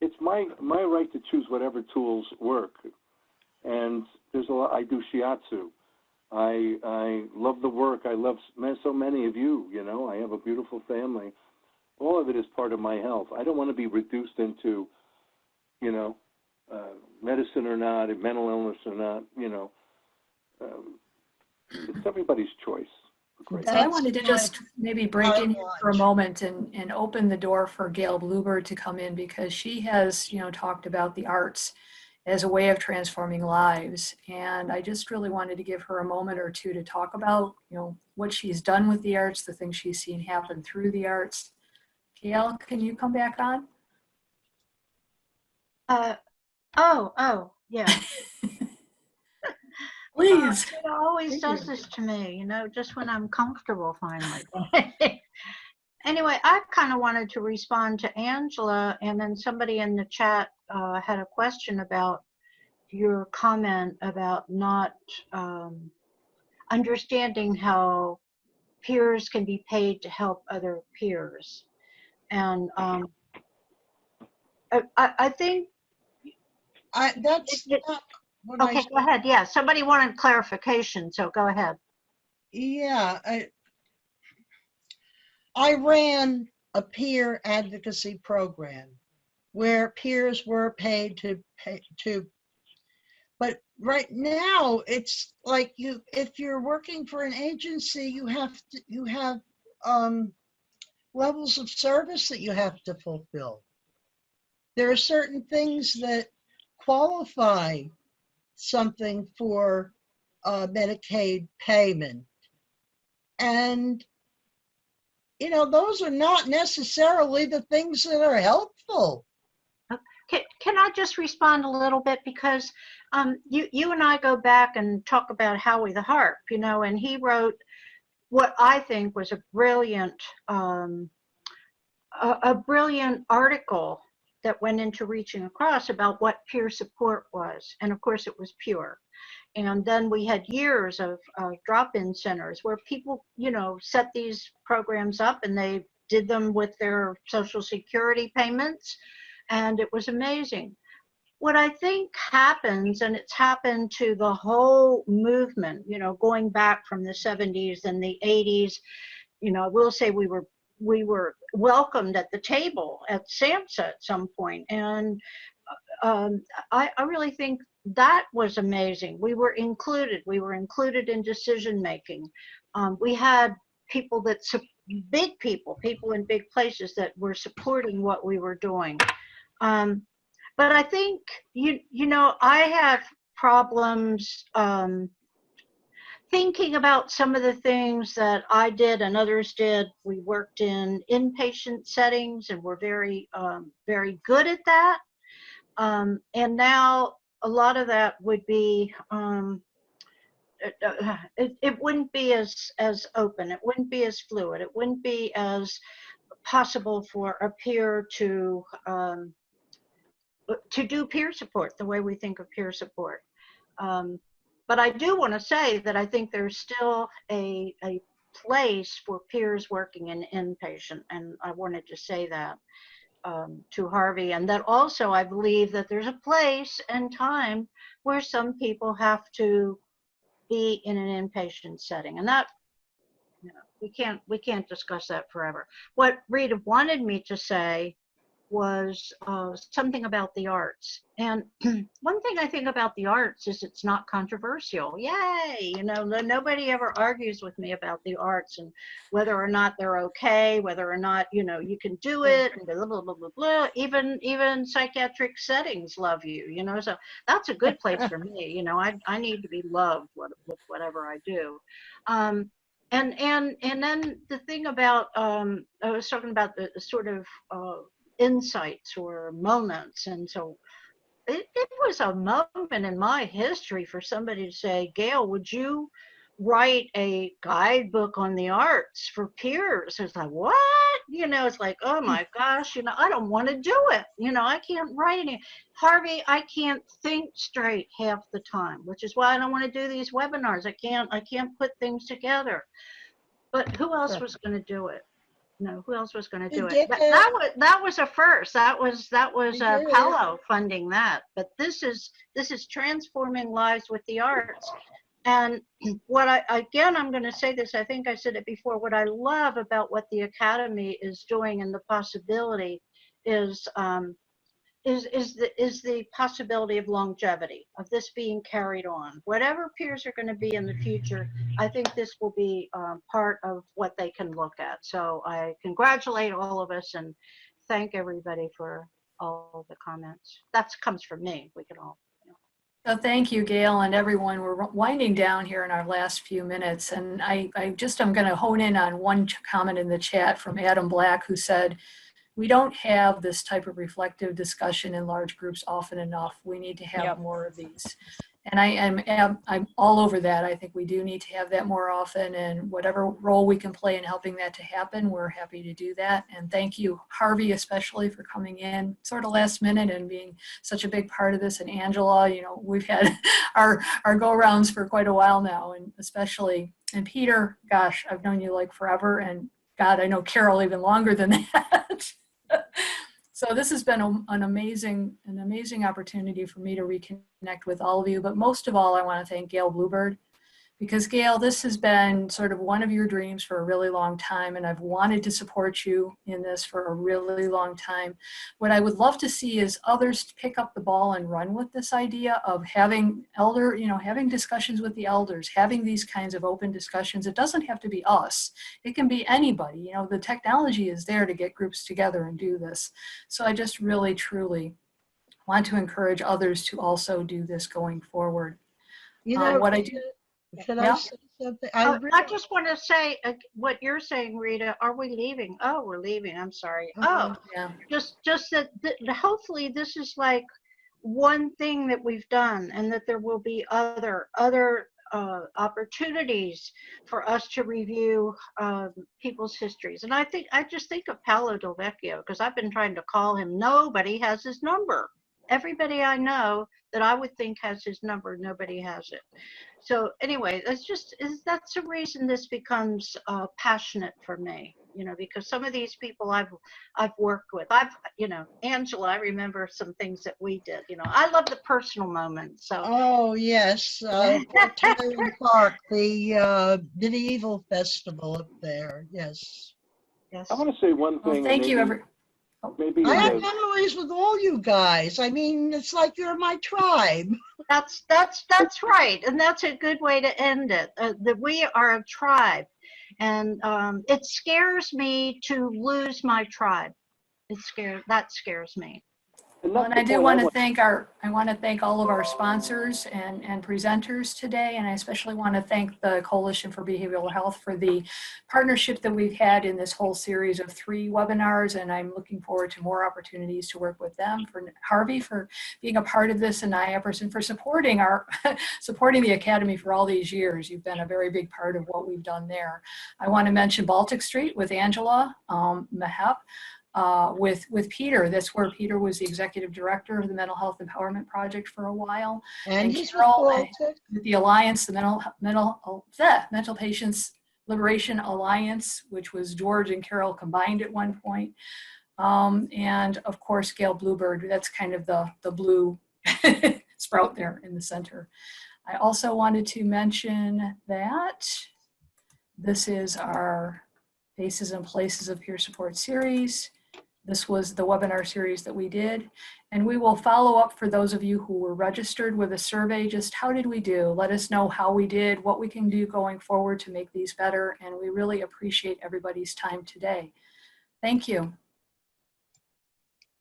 It's my right to choose whatever tools work. And there's a lot. I do shiatsu. I love the work. I love so many of you. I have a beautiful family. All of it is part of my health. I don't want to be reduced into, medicine or not, mental illness or not, it's everybody's choice. So I wanted to just maybe break in here for a moment and open the door for Gayle Bluebird to come in, because she has, talked about the arts as a way of transforming lives. And I just really wanted to give her a moment or two to talk about, what she's done with the arts, the things she's seen happen through the arts. Gayle, can you come back on? Yeah. Please. It always does this to me, just when I'm comfortable finally. Anyway, I kind of wanted to respond to Angela, and then somebody in the chat had a question about your comment about not understanding how peers can be paid to help other peers. And I think that's not what okay, go ahead. Yeah, somebody wanted clarification, so go ahead. Yeah, I ran a peer advocacy program where peers were paid to, but right now it's like if you're working for an agency, you have levels of service that you have to fulfill. There are certain things that qualify something for Medicaid payment. And, those are not necessarily the things that are helpful. Can I just respond a little bit? Because you and I go back and talk about Howie the Harp, and he wrote what I think was a brilliant article that went into Reaching Across about what peer support was. And of course it was pure. And then we had years of drop-in centers where people, set these programs up and they did them with their Social Security payments. And it was amazing. What I think happens, and it's happened to the whole movement, going back from the 70s and the 80s, I will say we were welcomed at the table at SAMHSA at some point, and I really think that was amazing. We were included in decision making. We had people big people in big places that were supporting what we were doing. But I think, I have problems thinking about some of the things that I did and others did. We worked in inpatient settings and we're very, very good at that. And now a lot of that would be, it wouldn't be as open, it wouldn't be as fluid, it wouldn't be as possible for a peer to do peer support the way we think of peer support. But I do want to say that I think there's still a place for peers working in inpatient, and I wanted to say that to Harvey, and that also I believe that there's a place and time where some people have to be in an inpatient setting, and that we can't discuss that forever. What Rita wanted me to say was something about the arts, and one thing I think about the arts is it's not controversial. Yay! Nobody ever argues with me about the arts and whether or not they're okay, whether or not you can do it, and blah blah blah blah blah. Even psychiatric settings love you, so that's a good place for me. I need to be loved with whatever I do. And then the thing about I was talking about the sort of insights or moments, and so it was a moment in my history for somebody to say, Gayle, would you write a guidebook on the arts for peers? It's like, what? It's like, oh my gosh, I don't want to do it. I can't write any. Harvey, I can't think straight half the time, which is why I don't want to do these webinars. I can't put things together. But who else was going to do it? Who else was going to do it? That was a first. That was Paolo funding that. But this is transforming lives with the arts. And what I'm going to say this. I think I said it before. What I love about what the Academy is doing and the possibility is the possibility of longevity, of this being carried on. Whatever peers are going to be in the future, I think this will be part of what they can look at. So I congratulate all of us and thank everybody for all the comments. That comes from me. We can all. So thank you, Gayle, and everyone. We're winding down here in our last few minutes, and I'm going to hone in on one comment in the chat from Adam Black, who said, we don't have this type of reflective discussion in large groups often enough. We need to have more of these. And I'm all over that. I think we do need to have that more often, and whatever role we can play in helping that to happen, we're happy to do that. And thank you, Harvey, especially for coming in sort of last minute and being such a big part of this. And Angela, we've had our go-rounds for quite a while now, and especially, and Peter, gosh, I've known you like forever, and God, I know Carole even longer than that. So this has been an amazing opportunity for me to reconnect with all of you. But most of all, I want to thank Gayle Bluebird, because Gayle, this has been sort of one of your dreams for a really long time, and I've wanted to support you in this for a really long time. What I would love to see is others pick up the ball and run with this idea of having having discussions with the elders, having these kinds of open discussions. It doesn't have to be us. It can be anybody. The technology is there to get groups together and do this. So I just really, truly want to encourage others to also do this going forward. What I do. Can I say something? I just want to say what you're saying, Rita. Are we leaving? Oh, we're leaving. I'm sorry. Oh, yeah. Just that hopefully this is like one thing that we've done, and that there will be other opportunities for us to review people's histories. And I just think of Paolo Del Vecchio, because I've been trying to call him. Nobody has his number. Everybody I know that I would think has his number, nobody has it. So anyway, that's the reason this becomes passionate for me. you know, because some of these people I've worked with, you know, Angela, I remember some things that we did, you know, I love the personal moments. So, Oh, yes. Tyron Park, the medieval festival up there. Yes. yes. I want to say one Well, thing. thank you, Maybe I as have a, memories with all you guys. I mean, it's like you're my tribe. That's right. And that's a good way to end it. That we are a tribe. And it scares me to lose my tribe. That scares me. Well, and I do want to thank all of our sponsors and presenters today, and I especially want to thank the Coalition for Behavioral Health for the partnership that we've had in this whole series of 3 webinars, and I'm looking forward to more opportunities to work with them. For Harvey for being a part of this, and Epperson for supporting the Academy for all these years. You've been a very big part of what we've done there. I want to mention Baltic Street with Angela Mahep. With Peter. That's where Peter was the executive director of the Mental Health Empowerment Project for a while. And Carole with the Alliance, the Mental Patients Liberation Alliance, which was George and Carole combined at one point. And of course, Gayle Bluebird, that's kind of the blue sprout there in the center. I also wanted to mention that this is our Faces and Places of Peer Support series. This was the webinar series that we did, and we will follow up for those of you who were registered with a survey. Just how did we do? Let us know how we did, what we can do going forward to make these better, and we really appreciate everybody's time today. Thank you.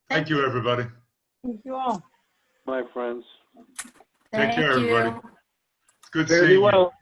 Thank you, everybody. Thank you all. my friends. Take care, everybody. It's good Very seeing you. well.